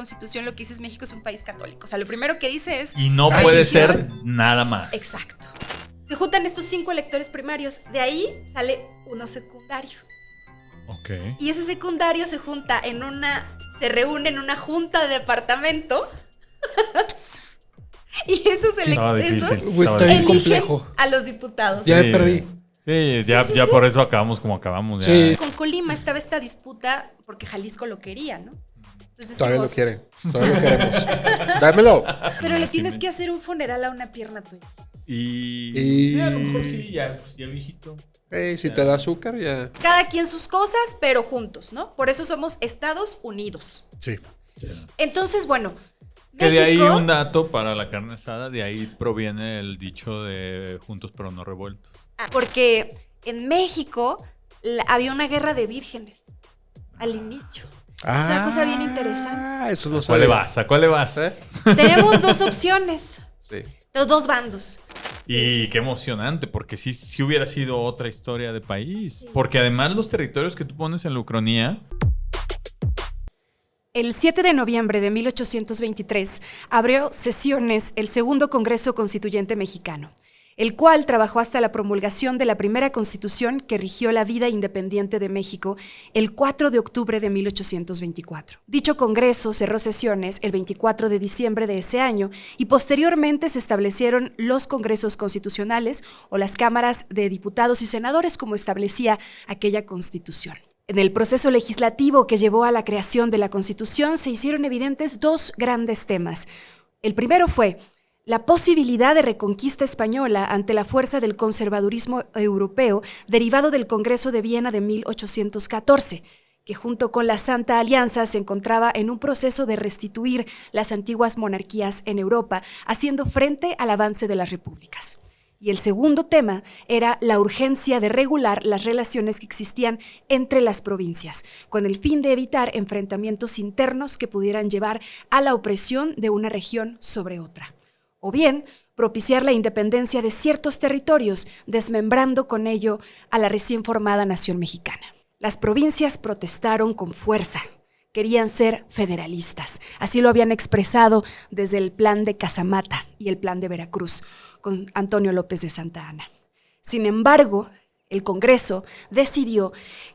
Constitución lo que dice es México es un país católico. O sea, lo primero que dice es... Y no puede ser nada más. Exacto. Se juntan estos 5 electores primarios. De ahí sale uno secundario. Ok. Y ese secundario se reúne en una junta de departamento. Y esos electores está bien complejo a los diputados. Ya me perdí. Sí, ya por eso acabamos como acabamos. Ya. Sí. Con Colima estaba esta disputa porque Jalisco lo quería, ¿no? Entonces Todavía lo quiere. Todavía lo queremos. Dámelo. Pero le tienes que hacer un funeral a una pierna tuya. Y a lo mejor sí, ya viejito. Si te da azúcar, ya. Cada quien sus cosas, pero juntos, ¿no? Por eso somos Estados Unidos. Sí. Entonces, bueno, Que de ahí México, un dato para la carne asada, de ahí proviene el dicho de juntos pero no revueltos. porque en México había una guerra de vírgenes al inicio. Es una cosa bien interesante. Eso lo ¿A cuál le sabía. vas? ¿A cuál le vas? Tenemos 2 opciones, Sí. los 2 bandos. Y qué emocionante, porque sí hubiera sido otra historia de país. Porque además los territorios que tú pones en la Ucronía... El 7 de noviembre de 1823 abrió sesiones el Segundo Congreso Constituyente Mexicano, el cual trabajó hasta la promulgación de la primera Constitución que rigió la vida independiente de México el 4 de octubre de 1824. Dicho Congreso cerró sesiones el 24 de diciembre de ese año y posteriormente se establecieron los Congresos Constitucionales o las cámaras de diputados y senadores como establecía aquella Constitución. En el proceso legislativo que llevó a la creación de la Constitución se hicieron evidentes 2 grandes temas. El primero fue la posibilidad de reconquista española ante la fuerza del conservadurismo europeo derivado del Congreso de Viena de 1814, que junto con la Santa Alianza se encontraba en un proceso de restituir las antiguas monarquías en Europa, haciendo frente al avance de las repúblicas. Y el segundo tema era la urgencia de regular las relaciones que existían entre las provincias, con el fin de evitar enfrentamientos internos que pudieran llevar a la opresión de una región sobre otra. O bien, propiciar la independencia de ciertos territorios, desmembrando con ello a la recién formada nación mexicana. Las provincias protestaron con fuerza. Querían ser federalistas. Así lo habían expresado desde el Plan de Casamata y el Plan de Veracruz, con Antonio López de Santa Anna. Sin embargo, el Congreso decidió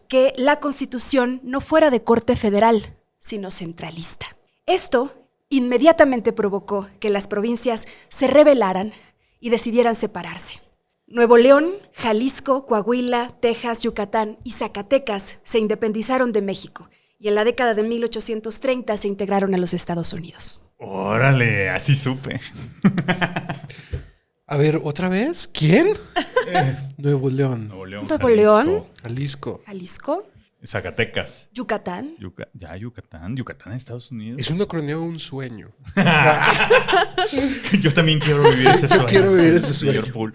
que la Constitución no fuera de corte federal, sino centralista. Esto inmediatamente provocó que las provincias se rebelaran y decidieran separarse. Nuevo León, Jalisco, Coahuila, Texas, Yucatán y Zacatecas se independizaron de México y en la década de 1830 se integraron a los Estados Unidos. Órale, así supe. A ver, ¿otra vez? ¿Quién? Nuevo León. Nuevo León, Nuevo León. Jalisco. Jalisco, Zacatecas. Yucatán. Yucatán en Estados Unidos. Es una cronea un sueño. Yo también quiero vivir ese sueño. Yo quiero vivir ese sueño. Liverpool.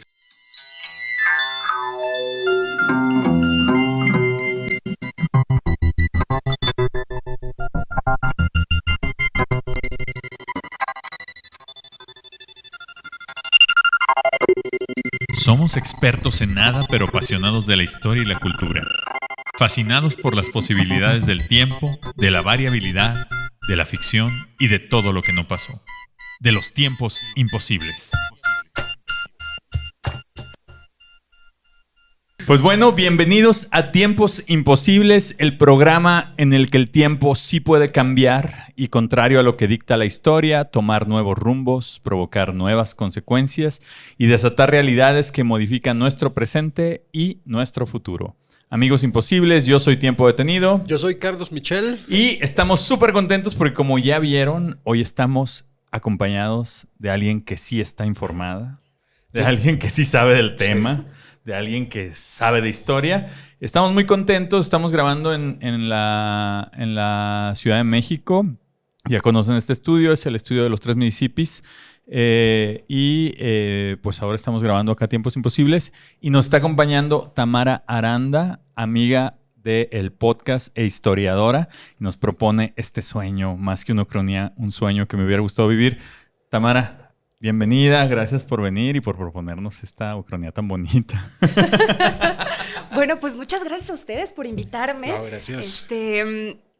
Somos expertos en nada, pero apasionados de la historia y la cultura. Fascinados por las posibilidades del tiempo, de la variabilidad, de la ficción y de todo lo que no pasó. De los tiempos imposibles. Pues bueno, bienvenidos a Tiempos Imposibles, el programa en el que el tiempo sí puede cambiar y, contrario a lo que dicta la historia, tomar nuevos rumbos, provocar nuevas consecuencias y desatar realidades que modifican nuestro presente y nuestro futuro. Amigos imposibles, yo soy Tiempo Detenido. Yo soy Carlos Michel. Y estamos súper contentos porque, como ya vieron, hoy estamos acompañados de alguien que sí está informada, de alguien que sí sabe del tema. Sí. De alguien que sabe de historia. Estamos muy contentos. Estamos grabando en la Ciudad de México. Ya conocen este estudio. Es el estudio de los 3 Mississippis. Pues ahora estamos grabando acá Tiempos Imposibles. Y nos está acompañando Tamara Aranda, amiga del podcast e historiadora. Y nos propone este sueño, más que una ucronía, un sueño que me hubiera gustado vivir. Tamara, bienvenida, gracias por venir y por proponernos esta ucronía tan bonita. Bueno, pues muchas gracias a ustedes por invitarme. No, gracias.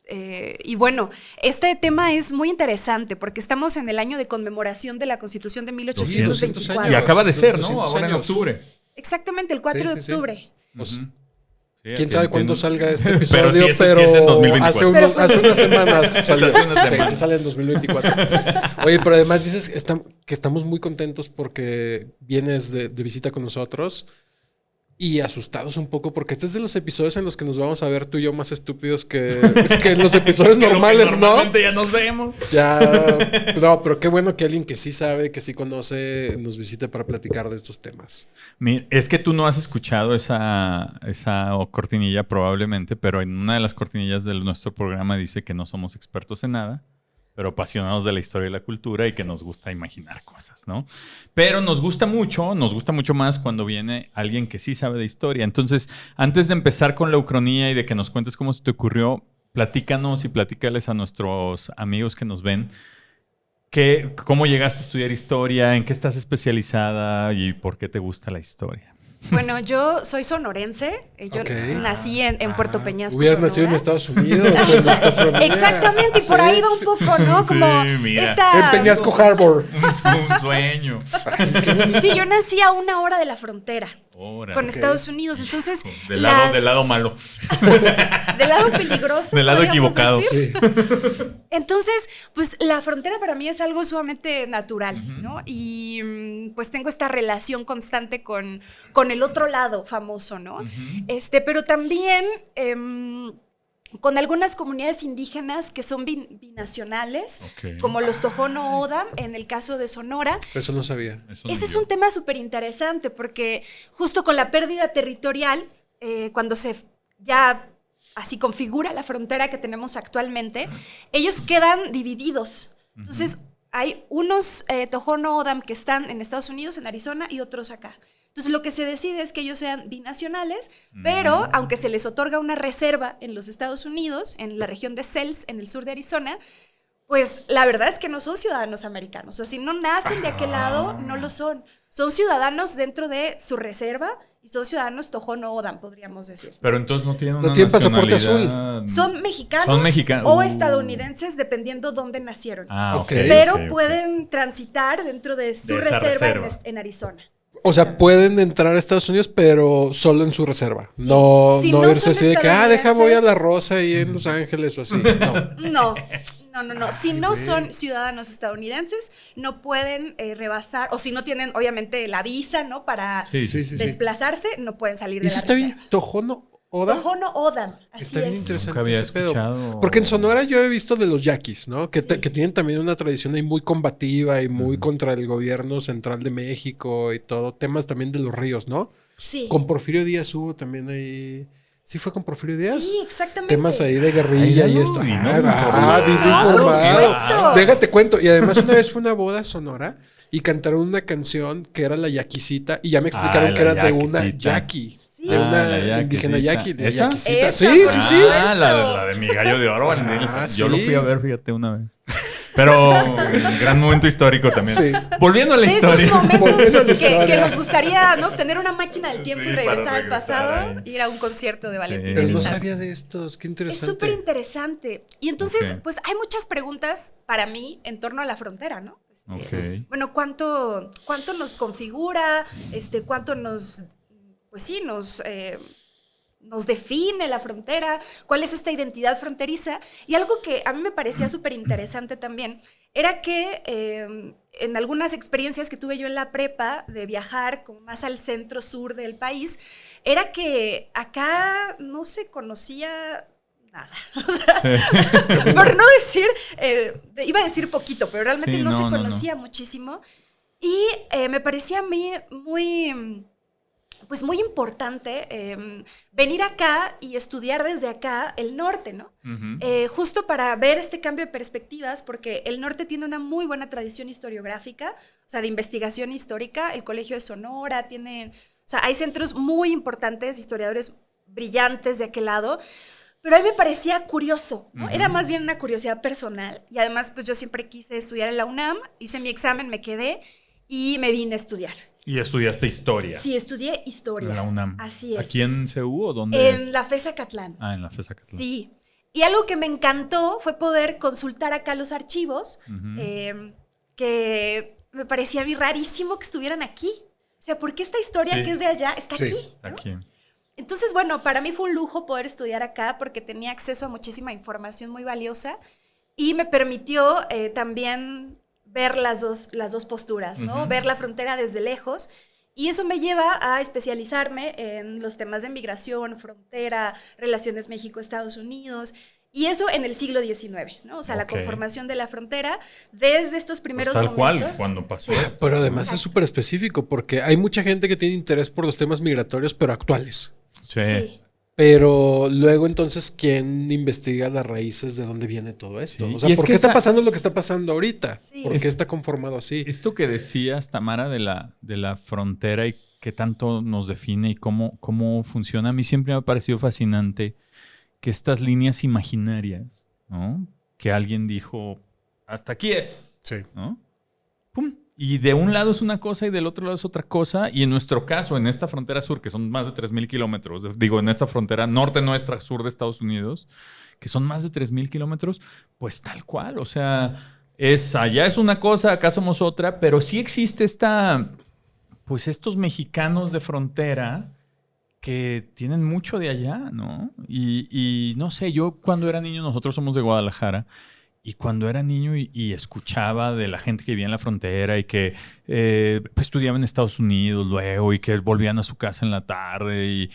Y bueno, este tema es muy interesante porque estamos en el año de conmemoración de la Constitución de 1824. Y acaba de ser, ¿no? 200 Ahora en años. octubre. Exactamente, el 4 de octubre. Pues, Sí, quién sabe cuándo salga este Pero episodio, sí es en 2024. hace unas semanas salió. Hace unas semanas. Sí, sale en 2024. Oye, pero además dices que estamos muy contentos porque vienes de visita con nosotros y asustados un poco porque este es de los episodios en los que nos vamos a ver tú y yo más estúpidos que en los episodios normales, ¿no? Normalmente ya nos vemos. Ya, no, pero qué bueno que alguien que sí sabe, que sí conoce, nos visite para platicar de estos temas. Mira, es que tú no has escuchado esa cortinilla probablemente, pero en una de las cortinillas de nuestro programa dice que no somos expertos en nada, pero apasionados de la historia y la cultura y que nos gusta imaginar cosas, ¿no? Pero nos gusta mucho más cuando viene alguien que sí sabe de historia. Entonces, antes de empezar con la ucronía y de que nos cuentes cómo se te ocurrió, platícanos y platícales a nuestros amigos que nos ven cómo llegaste a estudiar historia, en qué estás especializada y por qué te gusta la historia. Bueno, yo soy sonorense. Yo Ok. nací en Puerto Peñasco, Hubieras nacido en Sonora. Estados Unidos. En nuestra provincia. Exactamente, y por ahí va un poco, ¿no? Sí, Como mira. esta... En Peñasco Harbor. Un sueño. Sí, yo nací a 1 hora de la frontera Órale. con Estados Unidos. Entonces, Del lado malo. Del lado peligroso. Del lado podríamos equivocado. decir. Sí. Entonces, pues la frontera para mí es algo sumamente natural, ¿no? Y pues tengo esta relación constante con el otro lado famoso, ¿no? Pero también con algunas comunidades indígenas que son binacionales, Ok. como los Tohono O'odham, en el caso de Sonora. Eso no sabía. Eso no Ese es yo. un tema súper interesante porque justo con la pérdida territorial, cuando se ya así configura la frontera que tenemos actualmente, ellos quedan divididos. Entonces, hay unos Tohono O'odham que están en Estados Unidos, en Arizona, y otros acá. Entonces, lo que se decide es que ellos sean binacionales, pero aunque se les otorga una reserva en los Estados Unidos, en la región de Sells, en el sur de Arizona, pues la verdad es que no son ciudadanos americanos. O sea, si no nacen de aquel lado, no lo son. Son ciudadanos dentro de su reserva y son ciudadanos Tohono O'odham, podríamos decir. Pero entonces no tienen No una tienen pasaporte nacionalidad. Son mexicanos, Son mexicanos. o estadounidenses, dependiendo dónde nacieron. Ah, ok. Ok. Pero ok, ok. pueden transitar dentro de su De esa reserva, reserva. en Arizona. O sea, pueden entrar a Estados Unidos, pero solo en su reserva. No, Si no no irse son así de que, deja, voy a estadounidenses. La Rosa ahí en Los Ángeles o así. No. No. Si no son ciudadanos estadounidenses, no pueden rebasar, o si no tienen, obviamente, la visa, ¿no? Para Sí, sí. Sí. desplazarse, no pueden salir ¿Y de eso la está reserva. bien? ¿Tohono O'odham? Tohono O'odham, así Está bien es. interesante Nunca había ese pedo. escuchado. Porque en Sonora yo he visto de los yaquis, ¿no? Que, Sí. que tienen también una tradición ahí muy combativa y muy contra el gobierno central de México y todo. Temas también de los ríos, ¿no? Sí. Con Porfirio Díaz hubo también ahí... ¿Sí fue con Porfirio Díaz? Sí, exactamente. Temas ahí de guerrilla Ay, y no, esto. y no, Bien por informado. supuesto. Déjate cuento. Y además una vez fue una boda sonora y cantaron una canción que era la yaquisita y ya me explicaron que la era de una yaquisita. yaqui. Sí. De una la indígena yaqui. la ¿Esa? yaquisita. Esa, Sí, por sí, sí. supuesto. La de mi gallo de oro, Van Nielsen. Ah, Yo lo sí. fui a ver, fíjate, una vez. Pero un gran momento histórico también. Sí. Volviendo a la De historia. esos Volviendo a momentos la que historia. nos gustaría, ¿no? Tener una máquina del tiempo Sí, y para regresar al regresar pasado, ahí. ir a un concierto de Valentín Pero no Elizalde. sabía de estos. Qué Es interesante. súper interesante. Y entonces, Ok. pues hay muchas preguntas para mí en torno a la frontera, ¿no? Ok. Bueno, ¿cuánto nos configura? ¿Cuánto nos define la frontera? ¿Cuál es esta identidad fronteriza? Y algo que a mí me parecía súper interesante también era que en algunas experiencias que tuve yo en la prepa de viajar como más al centro sur del país, era que acá no se conocía nada. Por no decir, iba a decir poquito, pero realmente Sí, no se no. conocía muchísimo. Y me parecía a mí pues muy importante venir acá y estudiar desde acá el norte, ¿no? Ujú. Justo para ver este cambio de perspectivas, porque el norte tiene una muy buena tradición historiográfica, o sea, de investigación histórica. El Colegio de Sonora tiene, o sea, hay centros muy importantes, historiadores brillantes de aquel lado. Pero a mí me parecía curioso, ¿no? Ujú. Era más bien una curiosidad personal. Y además, pues yo siempre quise estudiar en la UNAM, hice mi examen, me quedé y me vine a estudiar. Y estudiaste historia. Sí, estudié historia. En la UNAM. Así es. ¿Aquí en CU o dónde? En la FES Acatlán. Ah, en la FES Acatlán. Sí. Y algo que me encantó fue poder consultar acá los archivos, que me parecía a mí rarísimo que estuvieran aquí. O sea, ¿por qué esta historia que es de allá está aquí? Está ¿no? aquí. Entonces, bueno, para mí fue un lujo poder estudiar acá porque tenía acceso a muchísima información muy valiosa y me permitió también ver las dos posturas, ¿no? Ver la frontera desde lejos. Y eso me lleva a especializarme en los temas de migración, frontera, relaciones México-Estados Unidos, y eso en el siglo XIX, ¿no? O sea, la conformación de la frontera desde estos primeros tal momentos. cual, cuando pasó. Sí. Pero además es súper específico porque hay mucha gente que tiene interés por los temas migratorios, pero actuales. Sí. Pero luego entonces, ¿quién investiga las raíces de dónde viene todo esto? Sí. O sea, ¿por qué está pasando lo que está pasando ahorita? Sí. ¿Por qué está conformado así? Esto que decías, Tamara, de la frontera y qué tanto nos define y cómo funciona, a mí siempre me ha parecido fascinante que estas líneas imaginarias, ¿no? Que alguien dijo, hasta aquí es, Sí. ¿no? ¡Pum! Y de un lado es una cosa y del otro lado es otra cosa. Y en nuestro caso, en esta frontera sur, que son más de 3,000 kilómetros, digo, en esta frontera norte nuestra, sur de Estados Unidos, que son más de 3,000 kilómetros, pues tal cual. O sea, allá es una cosa, acá somos otra, pero sí existe pues estos mexicanos de frontera que tienen mucho de allá, ¿no? Y no sé, yo cuando era niño, nosotros somos de Guadalajara, y cuando era niño y escuchaba de la gente que vivía en la frontera y que pues estudiaba en Estados Unidos luego y que volvían a su casa en la tarde y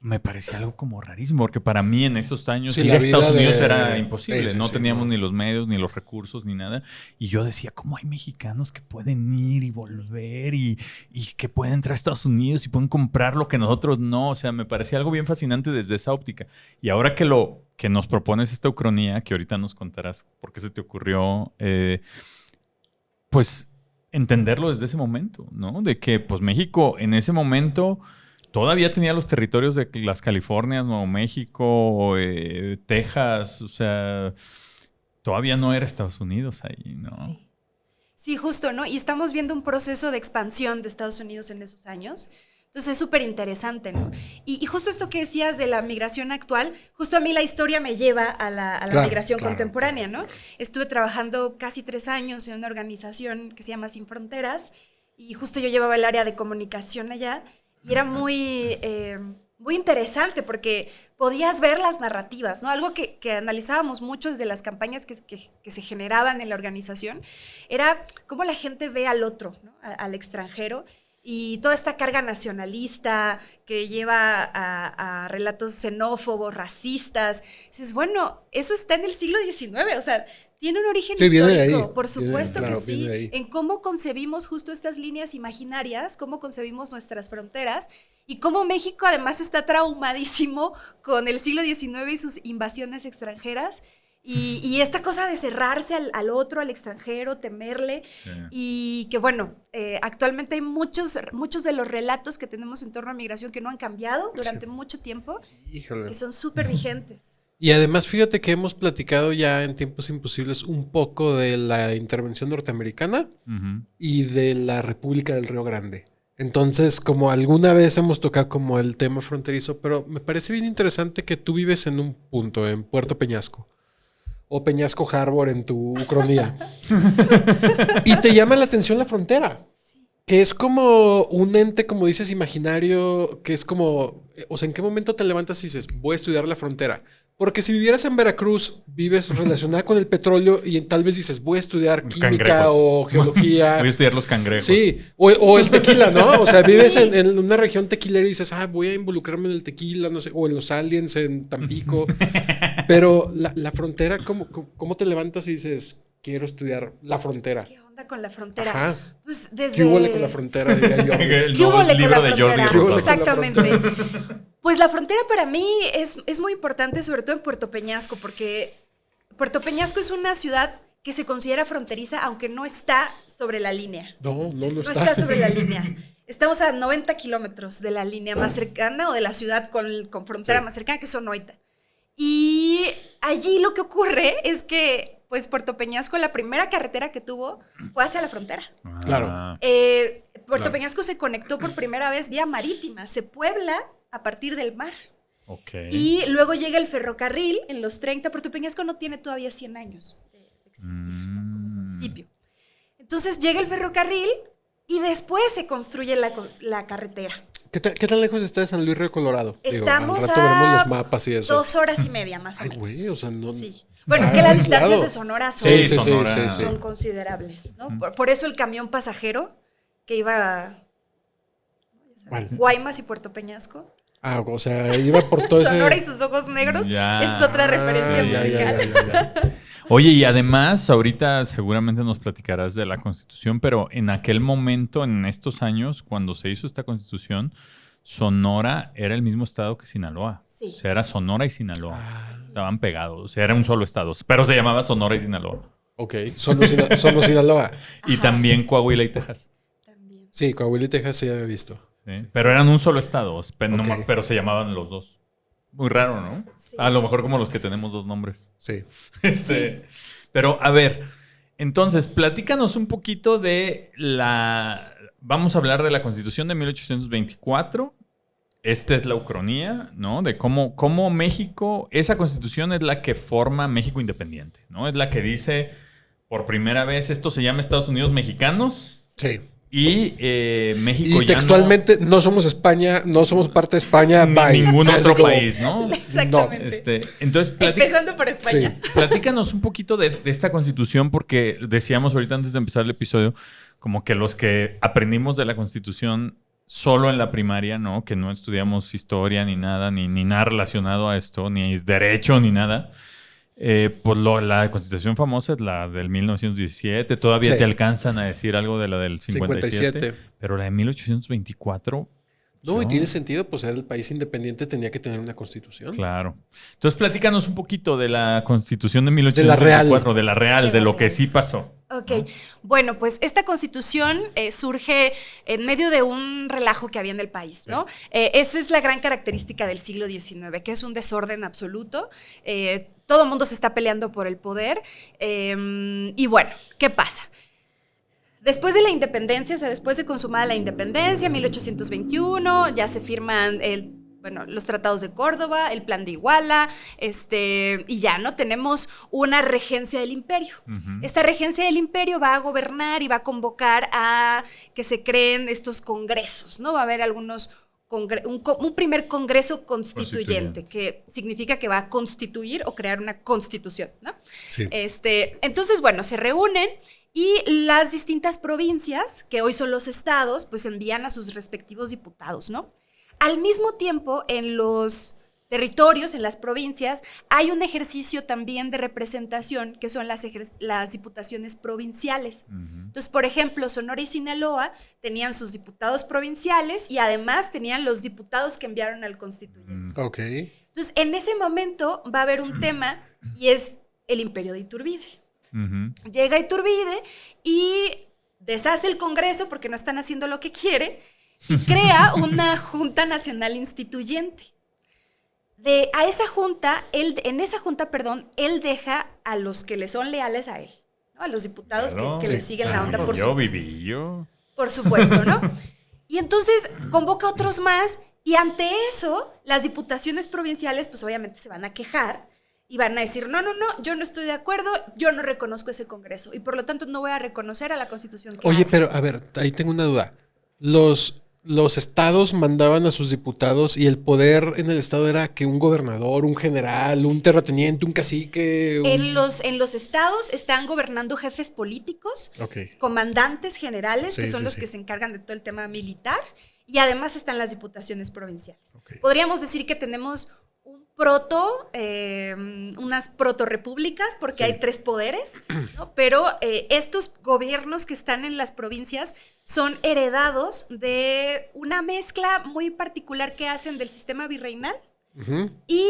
me parecía algo como rarísimo, porque para mí en esos años ir a Estados Unidos era imposible. No teníamos ni los medios, ni los recursos, ni nada. Y yo decía, ¿cómo hay mexicanos que pueden ir y volver y que pueden entrar a Estados Unidos y pueden comprar lo que nosotros no? O sea, me parecía algo bien fascinante desde esa óptica. Y ahora que nos propones esta ucronía, que ahorita nos contarás por qué se te ocurrió, pues entenderlo desde ese momento, ¿no? De que pues México en ese momento todavía tenía los territorios de las Californias, Nuevo México, Texas, o sea, todavía no era Estados Unidos ahí, ¿no? Sí. Sí, justo, ¿no? Y estamos viendo un proceso de expansión de Estados Unidos en esos años. Entonces es súper interesante, ¿no? Y justo esto que decías de la migración actual, justo a mí la historia me lleva a la migración contemporánea, ¿no? Estuve trabajando casi 3 años en una organización que se llama Sin Fronteras y justo yo llevaba el área de comunicación allá. Y era muy interesante porque podías ver las narrativas, ¿no? Algo que analizábamos mucho desde las campañas que se generaban en la organización era cómo la gente ve al otro, ¿no? Al extranjero, y toda esta carga nacionalista que lleva a relatos xenófobos, racistas. Dices, bueno, eso está en el siglo XIX, o sea, tiene un origen histórico, por supuesto que sí, en cómo concebimos justo estas líneas imaginarias, cómo concebimos nuestras fronteras y cómo México además está traumadísimo con el siglo XIX y sus invasiones extranjeras y esta cosa de cerrarse al otro, al extranjero, temerle y que bueno, actualmente hay muchos de los relatos que tenemos en torno a migración que no han cambiado durante mucho tiempo, que son súper vigentes. Y además, fíjate que hemos platicado ya en Tiempos Imposibles un poco de la intervención norteamericana y de la República del Río Grande. Entonces, como alguna vez hemos tocado como el tema fronterizo, pero me parece bien interesante que tú vives en un punto, en Puerto Peñasco, o Peñasco Harbor en tu ucronía, y te llama la atención la frontera. Que es como un ente, como dices, imaginario, que es como, o sea, ¿en qué momento te levantas y dices, voy a estudiar la frontera? Porque si vivieras en Veracruz, vives relacionada con el petróleo y tal vez dices, voy a estudiar química cangrejos. O geología. Voy a estudiar los cangrejos. Sí, o el tequila, ¿no? O sea, vives en una región tequilera y dices, voy a involucrarme en el tequila, no sé, o en los aliens en Tampico. Pero la frontera, ¿cómo te levantas y dices, quiero estudiar la frontera? ¿Qué onda con la frontera? Ajá. Pues desde... ¿Qué hubo con la frontera? Diría Jordi. ¿Qué hubo con la frontera? Jordi Exactamente. Pues la frontera para mí es muy importante, sobre todo en Puerto Peñasco, porque Puerto Peñasco es una ciudad que se considera fronteriza, aunque no está sobre la línea. No está. No está sobre la línea. Estamos a 90 kilómetros de la línea más cercana o de la ciudad con frontera más cercana, que es Sonoita. Y allí lo que ocurre es que pues Puerto Peñasco, la primera carretera que tuvo fue hacia la frontera. Claro. Puerto Peñasco se conectó por primera vez vía marítima, se puebla a partir del mar. Ok. Y luego llega el ferrocarril en los 30, Puerto Peñasco no tiene todavía 100 años de existir, ¿no? Como municipio. Entonces llega el ferrocarril y después se construye la carretera. ¿Qué tan lejos está de San Luis Río Colorado? Estamos al rato veremos los mapas y eso. 2 horas y media más o Ay, menos. güey, o sea, no... Sí. Bueno, es que las distancias aislado. de Sonora son, Sí, Sonora. son considerables, ¿no? Por eso el camión pasajero que iba a ¿Cuál? Guaymas y Puerto Peñasco. O sea, iba por todo ese... Sonora y sus ojos negros. Ya. Esa es otra referencia musical. Ya. Oye, y además, ahorita seguramente nos platicarás de la Constitución, pero en aquel momento, en estos años, cuando se hizo esta Constitución, Sonora era el mismo estado que Sinaloa. Sí. O sea, era Sonora y Sinaloa. Estaban pegados. O sea, era un solo estado. Pero se llamaba Sonora y Sinaloa. Ok, solo Sinaloa. Y también Coahuila y Texas. También. Sí, Coahuila y Texas sí había visto. ¿Sí? Pero eran un solo estado. Pero, Ok. pero se llamaban los dos. Muy raro, ¿no? Sí. A lo mejor como los que tenemos dos nombres. Sí. Pero, a ver, entonces, platícanos un poquito de Vamos a hablar de la Constitución de 1824. Esta es la ucronía, ¿no? De cómo México... Esa Constitución es la que forma México independiente, ¿no? Es la que dice, por primera vez, esto se llama Estados Unidos Mexicanos. Sí. Y México Y textualmente, no somos España, no somos parte de España, ni bye. ningún O sea, otro así como- país, ¿no? Exactamente. Entonces, Empezando por España. Sí. platícanos un poquito de esta Constitución, porque decíamos ahorita antes de empezar el episodio, como que los que aprendimos de la Constitución solo en la primaria, ¿no? Que no estudiamos historia ni nada, ni nada relacionado a esto, ni derecho, ni nada. Pues la Constitución famosa es la del 1917. Todavía Sí. te alcanzan a decir algo de la del 57. 57. Pero la de 1824... No, y tiene sentido, pues era el país independiente, tenía que tener una constitución. Claro. Entonces, platícanos un poquito de la Constitución de De la 1824, Real. de la Real, De de la lo que Real. sí pasó. Ok, bueno, pues esta constitución surge en medio de un relajo que había en el país, ¿no? Esa es la gran característica del siglo XIX, que es un desorden absoluto. Todo el mundo se está peleando por el poder. Y bueno, ¿qué pasa? Después de la independencia, o sea, después de consumada la independencia, 1821, ya se firman los tratados de Córdoba, el plan de Iguala, y ya, ¿no? Tenemos una regencia del imperio. Ujú. Esta regencia del imperio va a gobernar y va a convocar a que se creen estos congresos, ¿no? Va a haber un primer congreso constituyente, que significa que va a constituir o crear una constitución, ¿no? Sí. Entonces, bueno, se reúnen y las distintas provincias, que hoy son los estados, pues envían a sus respectivos diputados, ¿no? Al mismo tiempo, en los territorios, en las provincias, hay un ejercicio también de representación, que son las diputaciones provinciales. Ujú. Entonces, por ejemplo, Sonora y Sinaloa tenían sus diputados provinciales y además tenían los diputados que enviaron al constituyente. Ok. Entonces, en ese momento va a haber un tema y es el imperio de Iturbide. Ujú. Llega Iturbide y deshace el Congreso porque no están haciendo lo que quiere y crea una Junta Nacional Instituyente. En esa junta, él deja a los que le son leales a él, ¿no? A los diputados Claro. que Sí. le siguen la onda, por Yo supuesto. viví, yo. Por supuesto, ¿no? Y entonces convoca a otros más y ante eso las diputaciones provinciales pues obviamente se van a quejar y van a decir, no, yo no estoy de acuerdo, yo no reconozco ese Congreso y por lo tanto no voy a reconocer a la Constitución que Oye, hay. pero a ver, ahí tengo una duda. Los estados mandaban a sus diputados y el poder en el estado era que un gobernador, un general, un terrateniente, un cacique. En los estados están gobernando jefes políticos, Ok. comandantes generales, Sí, que son sí, los sí. que se encargan de todo el tema militar, y además están las diputaciones provinciales. Ok. Podríamos decir que tenemos unas protorrepúblicas, porque Sí. hay 3 poderes, ¿no? Pero estos gobiernos que están en las provincias son heredados de una mezcla muy particular que hacen del sistema virreinal Ujú. y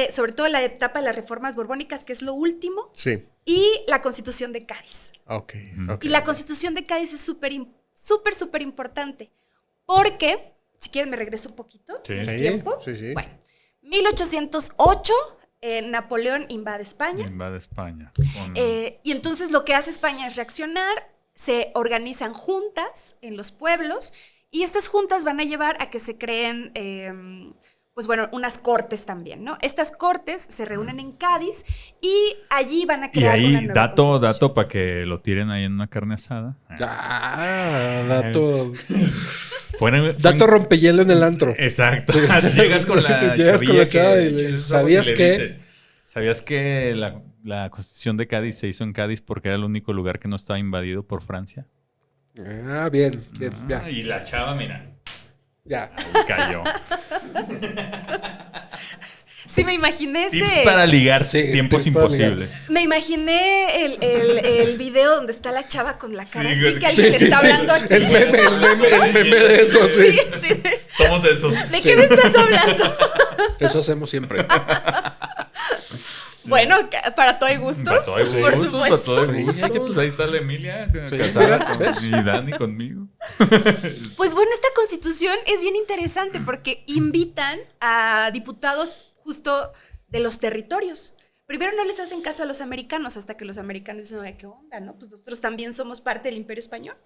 sobre todo la etapa de las reformas borbónicas, que es lo último, Sí. y la Constitución de Cádiz. Ok. Ujú. Ok. Y la Constitución de Cádiz es súper importante, porque, si quieren me regreso un poquito Sí. en el Sí, tiempo. sí, sí. Bueno, 1808, Napoleón invade España. Invade España. Y entonces lo que hace España es reaccionar, se organizan juntas en los pueblos y estas juntas van a llevar a que se creen pues bueno, unas cortes también, ¿no? Estas cortes se reúnen en Cádiz y allí van a Y crear una ahí, nueva dato constitución. para que lo tiren ahí en una carne asada. Dato rompehielo en el antro. Exacto. Sí. Llegas con la Llegas con la chavilla chava que y le eches dices, ojos ¿sabías y le qué? dices, ¿sabías que la Constitución de Cádiz se hizo en Cádiz porque era el único lugar que no estaba invadido por Francia? Bien, ya. Y la chava, mira, Ya. ahí cayó. Sí, me imaginé ese... Tips para ligar Sí, tiempos tips para ligar. imposibles. Me imaginé el video donde está la chava con la cara Sí, así, güey. que alguien le está hablando aquí. El meme de eso, sí. Sí, sí. Somos esos. ¿De qué me estás hablando? Eso hacemos siempre. Bueno, para todo hay gustos. Para todo hay Sí. por gustos, supuesto. para todo hay Sí, hay que- gustos. Ahí está la Emilia, Sí, casada mira, con ¿ves? y Dani conmigo. Pues bueno, esta constitución es bien interesante porque invitan a diputados justo de los territorios. Primero no les hacen caso a los americanos hasta que los americanos dicen, "Oye, ¿qué onda? ¿No? Pues nosotros también somos parte del Imperio Español".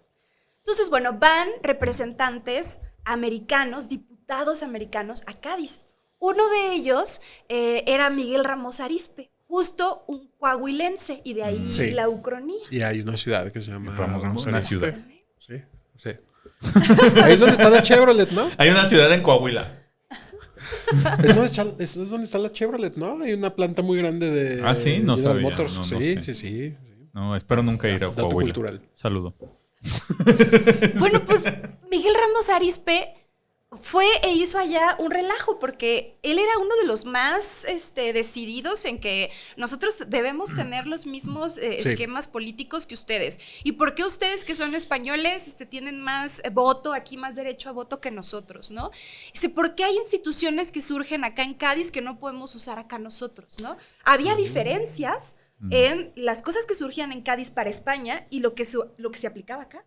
Entonces, bueno, van representantes americanos, diputados americanos a Cádiz. Uno de ellos era Miguel Ramos Arizpe, justo un coahuilense, y de ahí Sí. la ucronía. Y hay una ciudad que se llama Ramos, una Arizpe. ciudad. Sí, sí. Ahí es donde está la Chevrolet, ¿no? Hay una ciudad en Coahuila. Es donde está la Chevrolet, ¿no? Hay una planta muy grande de Ah, sí, no General sabía, Motors. no Sí. sé. No, espero nunca ir a Dato Coahuila. cultural. Saludo. Bueno, pues Miguel Ramos Arizpe fue e hizo allá un relajo porque él era uno de los más decididos en que nosotros debemos tener los mismos Sí. esquemas políticos que ustedes. ¿Y por qué ustedes que son españoles tienen más voto, aquí más derecho a voto que nosotros, ¿no? Dice, ¿por qué hay instituciones que surgen acá en Cádiz que no podemos usar acá nosotros, ¿no? Había diferencias en las cosas que surgían en Cádiz para España y lo que se aplicaba acá.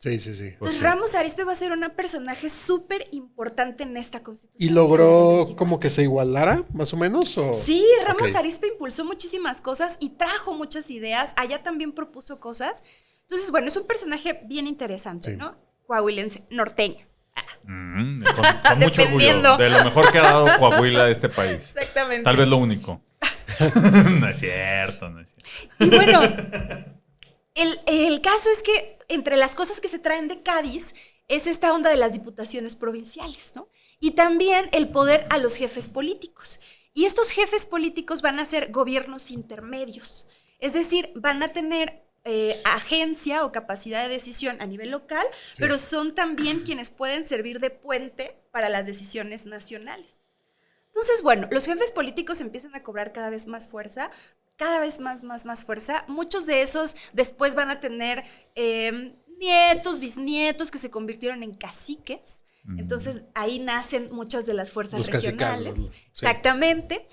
Sí. Entonces, Ramos Arizpe va a ser un personaje súper importante en esta constitución. ¿Y logró como que se igualara, más o menos? ¿O? Sí, Ramos Ok. Arizpe impulsó muchísimas cosas y trajo muchas ideas. Allá también propuso cosas. Entonces, bueno, es un personaje bien interesante, Sí. ¿no? Coahuilense, norteño. Con mucho orgullo. Dependiendo. De lo mejor que ha dado Coahuila a este país. Exactamente. Tal vez lo único. No es cierto, no es cierto. Y bueno, el caso es que entre las cosas que se traen de Cádiz es esta onda de las diputaciones provinciales, ¿no? Y también el poder a los jefes políticos. Y estos jefes políticos van a ser gobiernos intermedios. Es decir, van a tener agencia o capacidad de decisión a nivel local, pero son también quienes pueden servir de puente para las decisiones nacionales. Entonces, bueno, los jefes políticos empiezan a cobrar cada vez más fuerza, cada vez más fuerza. Muchos de esos después van a tener nietos, bisnietos que se convirtieron en caciques. Entonces, ahí nacen muchas de las fuerzas Los cacicazgos, regionales. ¿no? Sí. Exactamente.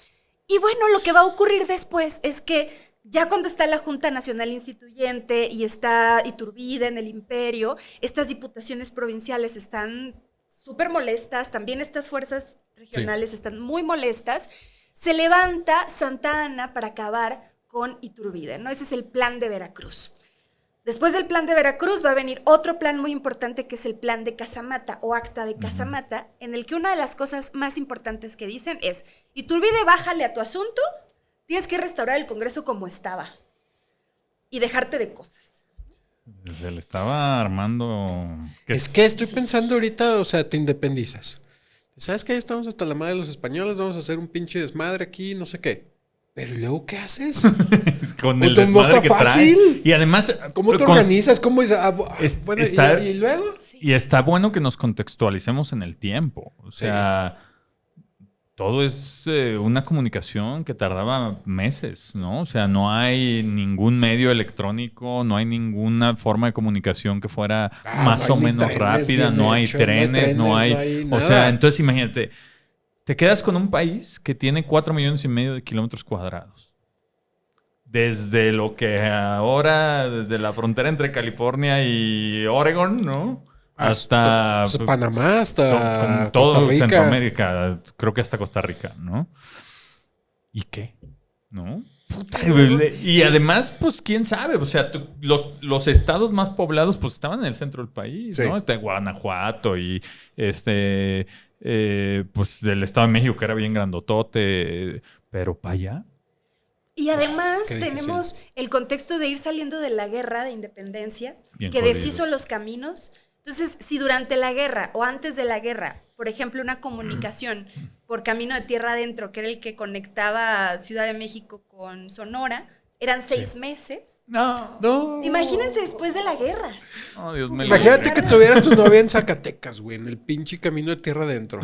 Y bueno, lo que va a ocurrir después es que ya cuando está la Junta Nacional Instituyente y está Iturbide en el Imperio, estas diputaciones provinciales están súper molestas, también estas fuerzas regionales están muy molestas. Se levanta Santa Anna para acabar con Iturbide, ¿no? Ese es el plan de Veracruz. Después del plan de Veracruz va a venir otro plan muy importante que es el plan de Casamata o acta de Casamata, en el que una de las cosas más importantes que dicen es, Iturbide, bájale a tu asunto, tienes que restaurar el Congreso como estaba y dejarte de cosas. Se le estaba armando. Es que estoy pensando ahorita, o sea, te independizas. ¿Sabes qué? Estamos hasta la madre de los españoles, vamos a hacer un pinche desmadre aquí, no sé qué. Pero ¿y luego qué haces? Con el Pues no desmadre está que fácil. trae. Y además. ¿Cómo te con- organizas? ¿Cómo es? Bueno, está- ¿y luego? Y está bueno que nos contextualicemos en el tiempo. O sea, todo es una comunicación que tardaba meses, ¿no? O sea, no hay ningún medio electrónico, no hay ninguna forma de comunicación que fuera más no o hay ni menos trenes rápida, bien no hay hecho, no hay trenes, no hay... trenes, O nada. sea, entonces imagínate, te quedas con un país que tiene 4,5 millones de kilómetros cuadrados. Desde lo que ahora, desde la frontera entre California y Oregon, ¿no? Hasta Pues, Panamá, hasta con todo Costa Rica. Centroamérica, creo que hasta Costa Rica, ¿no? ¿Y qué? ¿No? Puta, y además, pues, quién sabe. O sea, los estados más poblados, pues, estaban en el centro del país, Sí. ¿no? Está Guanajuato y pues, del Estado de México, que era bien grandotote. Pero para allá. Y además Qué difícil. tenemos el contexto de ir saliendo de la guerra de independencia, Bien que jodidos. deshizo los caminos. Entonces, si durante la guerra o antes de la guerra, por ejemplo, una comunicación por camino de tierra adentro, que era el que conectaba Ciudad de México con Sonora, eran 6 meses. No. No. Imagínense después de la guerra. Oh, Dios me Imagínate que tuvieras tu novia en Zacatecas, güey, en el pinche camino de tierra adentro.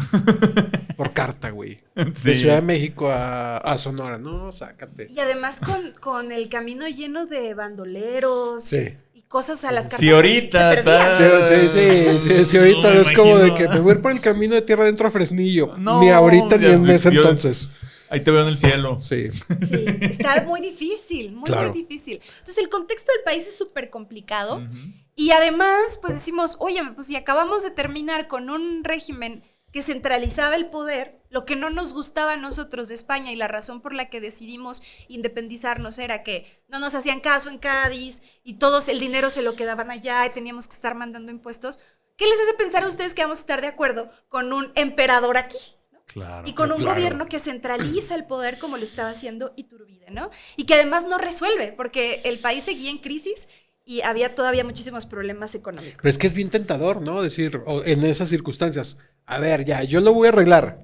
Por carta, güey. Sí. De Ciudad de México a Sonora. No, sácate. Y además con el camino lleno de bandoleros Sí. y cosas a las cartas. Sí, ahorita. se perdían. Sí, ahorita No, es como de imagino. que me voy a ir por el camino de tierra adentro a Fresnillo. No, Ni ahorita ni ya, en ese yo- entonces. Ahí te veo en el cielo. Sí. Sí, está muy difícil, muy, Claro. muy difícil. Entonces, el contexto del país es súper complicado. Ujú. Y además, pues decimos, oye, pues si acabamos de terminar con un régimen que centralizaba el poder, lo que no nos gustaba a nosotros de España y la razón por la que decidimos independizarnos era que no nos hacían caso en Cádiz y todos el dinero se lo quedaban allá y teníamos que estar mandando impuestos. ¿Qué les hace pensar a ustedes que vamos a estar de acuerdo con un emperador aquí? Claro. Y con un Claro. gobierno que centraliza el poder como lo estaba haciendo Iturbide, ¿no? Y que además no resuelve, porque el país seguía en crisis y había todavía muchísimos problemas económicos. Pero es que es bien tentador, ¿no? Decir, en esas circunstancias, a ver, ya, yo lo voy a arreglar.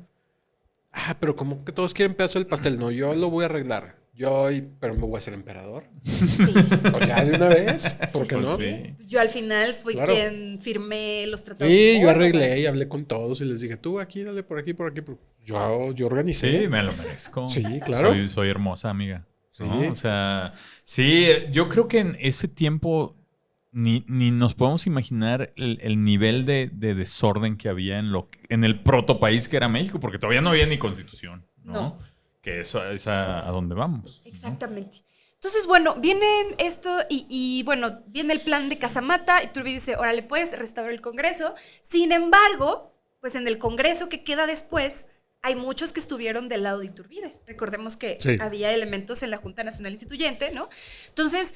Ah, pero como que todos quieren pedazo del pastel. No, yo lo voy a arreglar. Pero me voy a hacer emperador. Sí. O ya de una vez, ¿por qué Pues no? sí. Yo al final fui Claro. quien firmé los tratados. Sí, de yo Córdoba. arreglé y hablé con todos y les dije, tú aquí, dale por aquí, por aquí. Yo organicé. Sí, me lo merezco. Sí, claro. Soy hermosa, amiga. Sí. ¿No? O sea, sí, yo creo que en ese tiempo ni nos podemos imaginar el nivel de desorden que había en el protopaís que era México, porque todavía no había ni constitución, ¿no? No. Que eso es a donde vamos. ¿no? Exactamente. Entonces, bueno, viene esto y bueno, viene el plan de Casamata y Iturbide dice, órale, pues, restaurar el Congreso. Sin embargo, pues en el Congreso que queda después, hay muchos que estuvieron del lado de Iturbide. Recordemos que Sí. había elementos en la Junta Nacional Instituyente, ¿no? Entonces,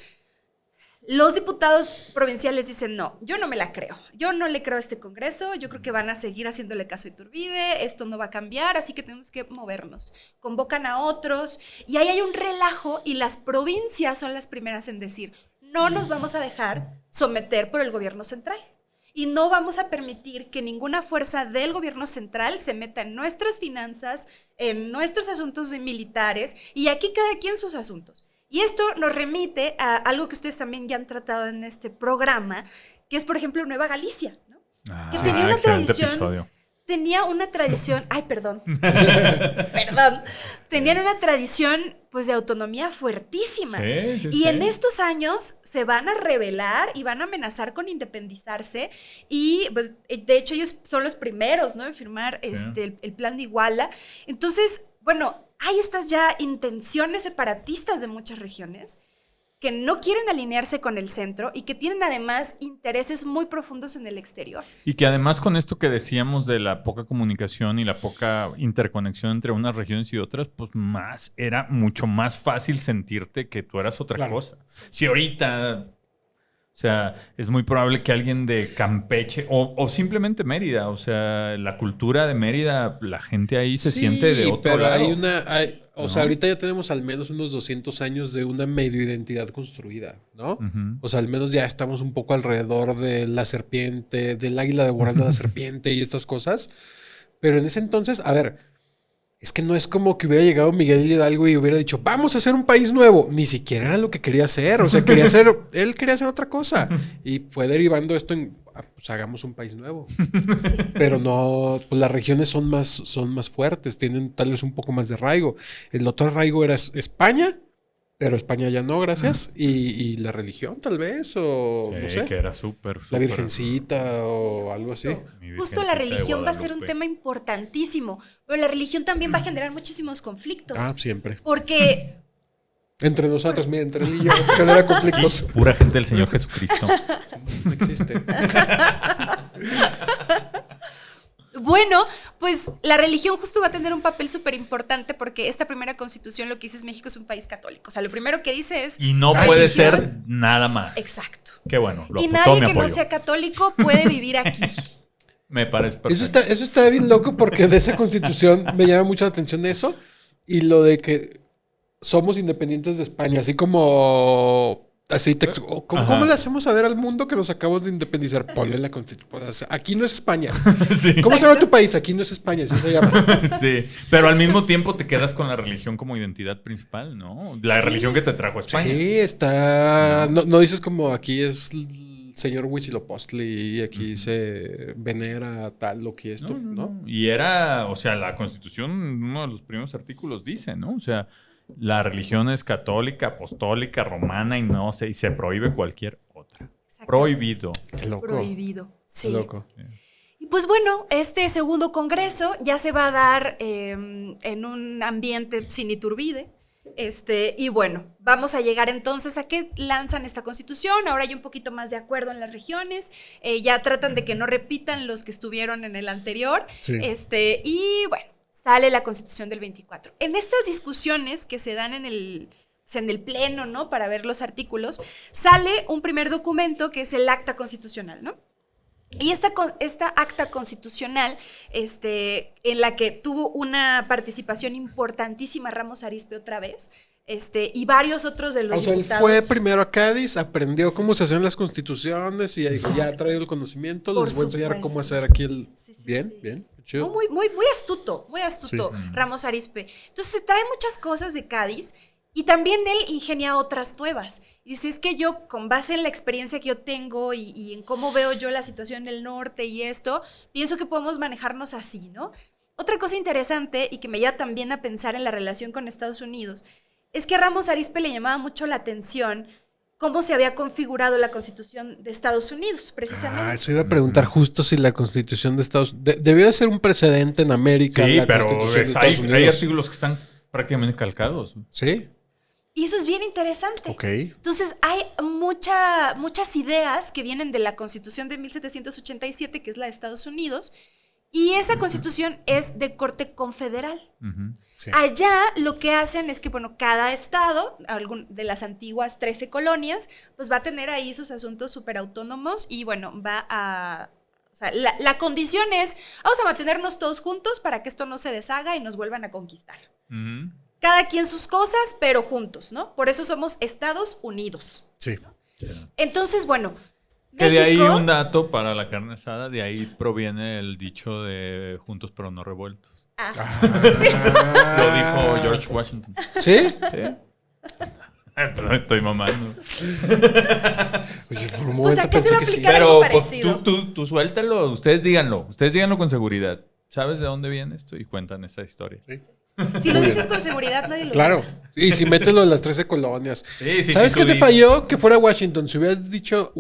los diputados provinciales dicen, no, yo no me la creo. Yo no le creo a este Congreso, yo creo que van a seguir haciéndole caso a Iturbide, esto no va a cambiar, así que tenemos que movernos. Convocan a otros y ahí hay un relajo y las provincias son las primeras en decir, no nos vamos a dejar someter por el gobierno central. Y no vamos a permitir que ninguna fuerza del gobierno central se meta en nuestras finanzas, en nuestros asuntos militares, y aquí cada quien sus asuntos. Y esto nos remite a algo que ustedes también ya han tratado en este programa, que es, por ejemplo, Nueva Galicia, ¿no? Que tenía una excelente tradición- episodio. Tenía una tradición, ay, perdón, perdón, tenían una tradición, pues, de autonomía fuertísima. Sí, sí, Y sí. en estos años se van a rebelar y van a amenazar con independizarse. Y pues, de hecho ellos son los primeros, ¿no? En firmar el plan de Iguala. Entonces, bueno, hay estas ya intenciones separatistas de muchas regiones que no quieren alinearse con el centro y que tienen además intereses muy profundos en el exterior. Y que además con esto que decíamos de la poca comunicación y la poca interconexión entre unas regiones y otras, pues era mucho más fácil sentirte que tú eras otra Claro. cosa. Si ahorita, o sea, es muy probable que alguien de Campeche o simplemente Mérida, o sea, la cultura de Mérida, la gente ahí se siente de otro pero lado. o sea, ahorita ya tenemos al menos unos 200 años de una medio identidad construida, ¿no? Ujú. O sea, al menos ya estamos un poco alrededor de la serpiente, del águila devorando a la serpiente y estas cosas. Pero en ese entonces, a ver, es que no es como que hubiera llegado Miguel Hidalgo y hubiera dicho, vamos a hacer un país nuevo. Ni siquiera era lo que quería hacer. O sea, él quería hacer otra cosa. Y fue derivando esto en, pues hagamos un país nuevo. Pero no, pues las regiones son más fuertes, tienen tal vez un poco más de arraigo. El otro arraigo era España, pero España ya no, gracias. Y la religión tal vez, o no sé, Que era súper, la súper- Virgencita o algo así. Mi Justo Virgencita la de religión va a ser un Guadalupe. tema importantísimo, pero la religión también va a generar muchísimos conflictos. Siempre. Porque Entre nosotros, mira, entre él y yo, genera conflictos. Pura gente del Señor Jesucristo. No existe. bueno, pues la religión justo va a tener un papel súper importante porque esta primera constitución lo que dice es México es un país católico. O sea, lo primero que dice es... Y no puede ser nada más. Exacto. Qué bueno. Y nadie que no sea católico puede vivir aquí. Me parece perfecto. Eso está bien loco porque de esa constitución me llama mucho la atención eso y lo de que somos independientes de España, así como... ¿Cómo le hacemos saber al mundo que nos acabamos de independizar? Ponle la constitución. Aquí no es España. Sí. ¿Cómo se llama tu país? Aquí no es España, así se llama. Sí, pero al mismo tiempo te quedas con la religión como identidad principal, ¿no? La religión que te trajo a España. Sí, está... No dices como aquí es el señor Huitzilopochtli y aquí se venera tal lo que esto, ¿no? Y era, o sea, la Constitución, uno de los primeros artículos dice, ¿no? O sea, la religión es católica, apostólica, romana y se prohíbe cualquier otra. Prohibido. Qué loco. Prohibido, sí. Qué loco. Y pues bueno, este segundo congreso ya se va a dar en un ambiente sin Iturbide. Y bueno, vamos a llegar entonces a que lanzan esta constitución. Ahora hay un poquito más de acuerdo en las regiones. Ya tratan de que no repitan los que estuvieron en el anterior. Sí. Y bueno, sale la constitución del 24. En estas discusiones que se dan en el pleno, ¿no? Para ver los artículos, sale un primer documento que es el acta constitucional, ¿no? Y esta acta constitucional, en la que tuvo una participación importantísima Ramos Arizpe otra vez, y varios otros de los diputados. Él fue primero a Cádiz, aprendió cómo se hacen las constituciones y dijo, ya traigo el conocimiento, les voy a enseñar cómo hacer aquí el... Sí, bien, chido. No, muy astuto, sí. Ramos Arizpe. Entonces se trae muchas cosas de Cádiz. Y también él ingenia otras nuevas. Y dice, es que yo, con base en la experiencia que yo tengo y en cómo veo yo la situación en el norte y esto, pienso que podemos manejarnos así, ¿no? Otra cosa interesante y que me lleva también a pensar en la relación con Estados Unidos es que a Ramos Arizpe le llamaba mucho la atención cómo se había configurado la Constitución de Estados Unidos, precisamente. Eso iba a preguntar justo si la Constitución de Estados Unidos... Debió de ser un precedente en América. Sí, la pero Constitución de Estados Unidos. Hay artículos que están prácticamente calcados. ¿Sí? Y eso es bien interesante. Ok. Entonces, hay muchas ideas que vienen de la Constitución de 1787, que es la de Estados Unidos, y esa Constitución es de corte confederal. Sí. Allá lo que hacen es que, bueno, cada estado, de las antiguas 13 colonias, pues va a tener ahí sus asuntos súper autónomos y, bueno, va a... O sea, la condición es, vamos a mantenernos todos juntos para que esto no se deshaga y nos vuelvan a conquistar. Cada quien sus cosas, pero juntos, ¿no? Por eso somos Estados Unidos. Sí. Entonces, bueno, Que México... de ahí un dato para la carne asada, de ahí proviene el dicho de juntos pero no revueltos. Lo dijo George Washington. ¿Sí? Estoy mamando. Oye, por un Pues momento acá se va a pensé que sí. aplicar algo Pero parecido. tú suéltalo, ustedes díganlo con seguridad. ¿Sabes de dónde viene esto? Y cuentan esa historia. Sí. Si lo dices con seguridad, nadie lo Claro. Y si metes lo de las 13 colonias. Sí, ¿Sabes qué te falló? Que fuera Washington. Si hubieras dicho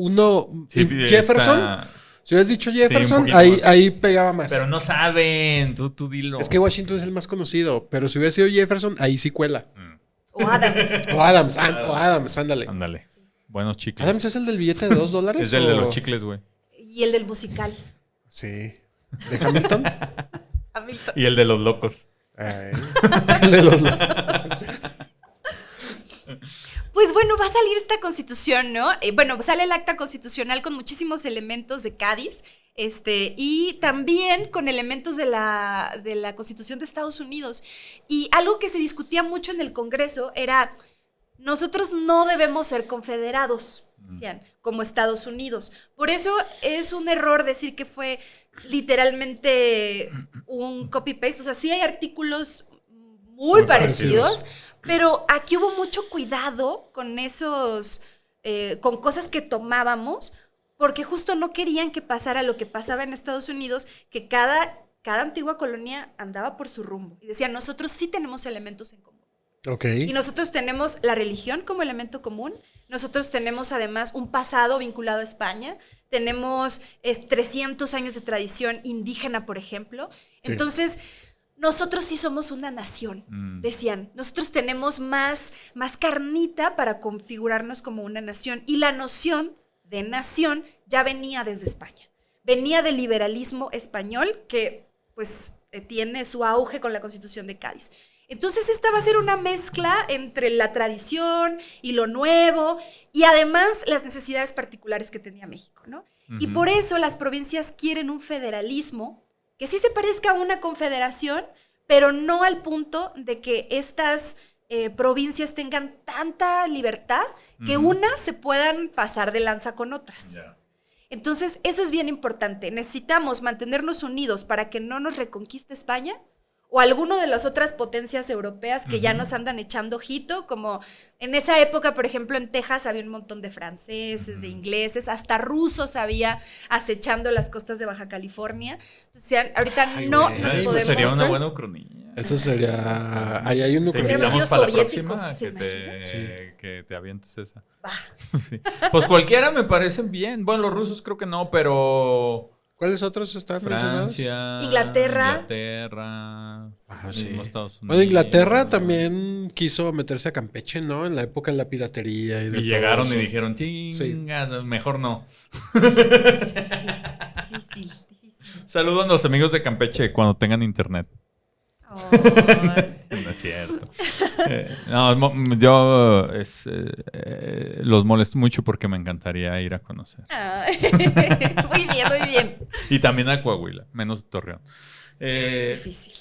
Jefferson, si hubieras dicho Jefferson, poquito ahí pegaba más. Pero no saben, tú dilo. Es que Washington es el más conocido. Pero si hubiera sido Jefferson, ahí sí cuela. O Adams. O Adams, ándale. Ándale. Buenos chicles. ¿Adams es el del billete de $2? Es el de los chicles, güey. Y el del musical. Sí. ¿De Hamilton? Hamilton. Y el de los locos. El de los... Pues bueno, va a salir esta constitución, ¿no? Bueno, sale el acta constitucional con muchísimos elementos de Cádiz, y también con elementos de la Constitución de Estados Unidos. Y algo que se discutía mucho en el Congreso era, nosotros no debemos ser confederados, decían, como Estados Unidos. Por eso es un error decir que fue literalmente un copy-paste. O sea, sí hay artículos muy parecidos, pero aquí hubo mucho cuidado con esos, con cosas que tomábamos, porque justo no querían que pasara lo que pasaba en Estados Unidos, que cada antigua colonia andaba por su rumbo. Y decían, nosotros sí tenemos elementos en común. Okay. Y nosotros tenemos la religión como elemento común. Nosotros tenemos además un pasado vinculado a España. Tenemos 300 años de tradición indígena, por ejemplo. Sí. Entonces, nosotros sí somos una nación, decían. Nosotros tenemos más carnita para configurarnos como una nación. Y la noción de nación ya venía desde España. Venía del liberalismo español que, pues, tiene su auge con la Constitución de Cádiz. Entonces esta va a ser una mezcla entre la tradición y lo nuevo y además las necesidades particulares que tenía México, ¿no? Y por eso las provincias quieren un federalismo que sí se parezca a una confederación, pero no al punto de que estas provincias tengan tanta libertad que unas se puedan pasar de lanza con otras. Ya. Entonces eso es bien importante. Necesitamos mantenernos unidos para que no nos reconquiste España o alguno de las otras potencias europeas que ya nos andan echando ojito, como en esa época, por ejemplo, en Texas había un montón de franceses, de ingleses, hasta rusos había acechando las costas de Baja California. O sea, ahorita no nos Eso podemos... sería una buena ucronía. Eso sería... Ahí hay un Te Hubiéramos invitamos sido para la soviéticos, próxima ¿se imagina? que te avientes esa. Va. Sí. Pues cualquiera me parecen bien. Bueno, los rusos creo que no, pero... ¿Cuáles otros están mencionados? Francia, Inglaterra. Sí. mismo Estados Unidos. Bueno, Inglaterra también quiso meterse a Campeche, ¿no? En la época de la piratería. Y llegaron todo y eso. dijeron, chingas, mejor no. Sí. Difícil. Saludos a los amigos de Campeche cuando tengan internet. Oh. No es cierto. Yo los molesto mucho porque me encantaría ir a conocer. Ay. Muy bien. Y también a Coahuila, menos Torreón. Difícil.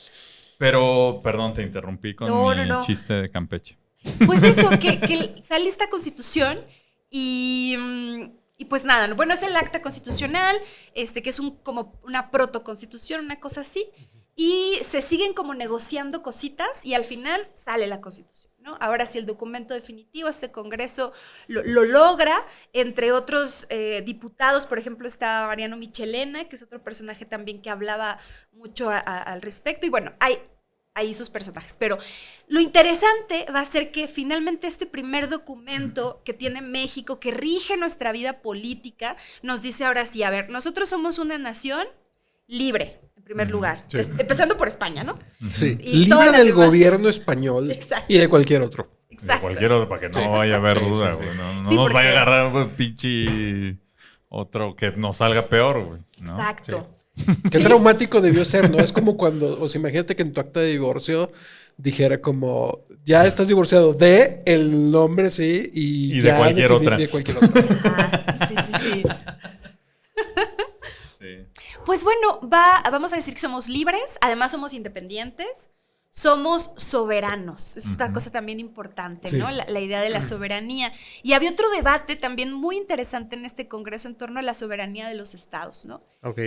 Pero, perdón, te interrumpí con No. chiste de Campeche. Pues eso, que sale esta constitución y pues nada, bueno, es el acta constitucional, que es como una protoconstitución, una cosa así, y se siguen como negociando cositas y al final sale la constitución, ¿no? Ahora sí, el documento definitivo, este Congreso lo logra, entre otros diputados, por ejemplo, está Mariano Michelena, que es otro personaje también que hablaba mucho al respecto, y bueno, hay ahí sus personajes. Pero lo interesante va a ser que finalmente este primer documento que tiene México, que rige nuestra vida política, nos dice ahora sí, a ver, nosotros somos una nación libre, en primer lugar. Sí. Empezando por España, ¿no? Sí, Y todas libre las del demás. gobierno español. Exacto. Y de cualquier otro. De Exacto. cualquier otro, para que no Sí. vaya a haber Sí, duda, sí, sí. güey. No Sí, nos porque- vaya a agarrar, güey, pinche otro que nos salga peor, güey. ¿no? Exacto. Qué traumático debió ser, ¿no? Es como cuando, o sea, imagínate que en tu acta de divorcio dijera como, ya estás divorciado de el nombre, sí, y Y de ya cualquier otra. De cualquier otra. Ah, sí. Sí. Pues bueno, vamos a decir que somos libres, además somos independientes, somos soberanos. Es una cosa también importante, Sí. ¿no? La idea de la soberanía. Y había otro debate también muy interesante en este Congreso en torno a la soberanía de los estados, ¿no? Ok.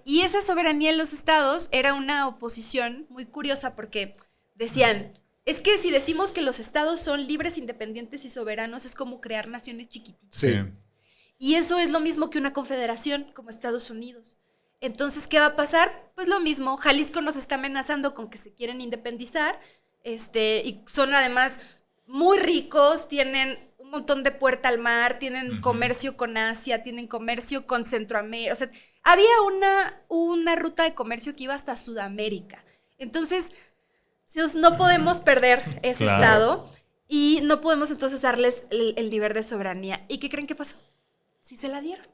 Y esa soberanía de los estados era una oposición muy curiosa porque decían, es que si decimos que los estados son libres, independientes y soberanos, es como crear naciones chiquititas. Sí. Y eso es lo mismo que una confederación como Estados Unidos. Entonces, ¿qué va a pasar? Pues lo mismo. Jalisco nos está amenazando con que se quieren independizar. Y son además muy ricos, tienen un montón de puerta al mar, tienen comercio con Asia, tienen comercio con Centroamérica. O sea, había una ruta de comercio que iba hasta Sudamérica. Entonces, no podemos perder ese Claro. estado y no podemos entonces darles el nivel de soberanía. ¿Y qué creen que pasó? Sí se la dieron.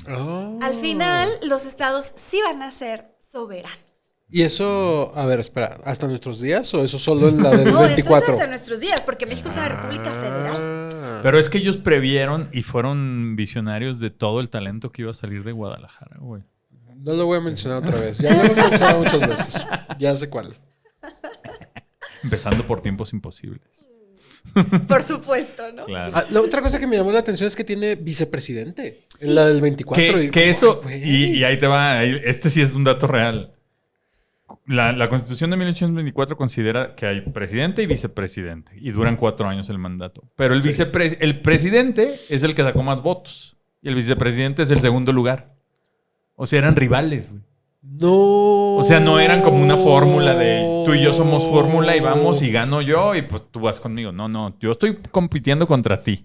Oh. Al final, los estados sí van a ser soberanos. ¿Y eso, a ver, espera, hasta nuestros días o eso solo en la del No, eso 24? es hasta nuestros días, porque México es una república federal. Ah. Pero es que ellos previeron y fueron visionarios de todo el talento que iba a salir de Guadalajara, güey. No lo voy a mencionar otra vez. Ya lo hemos mencionado muchas veces. Ya sé cuál. Empezando por Tiempos Imposibles. Por supuesto, ¿no? Claro. Ah, la otra cosa que me llamó la atención es que tiene vicepresidente. En la del 24. Que como, eso, ay, güey. y ahí te va, este sí es un dato real. La Constitución de 1824 considera que hay presidente y vicepresidente y duran 4 años el mandato. Pero el presidente es el que sacó más votos y el vicepresidente es el segundo lugar. O sea, eran rivales, güey. No. O sea, no eran como una fórmula de tú y yo somos fórmula y vamos y gano yo y pues tú vas conmigo. No, yo estoy compitiendo contra ti.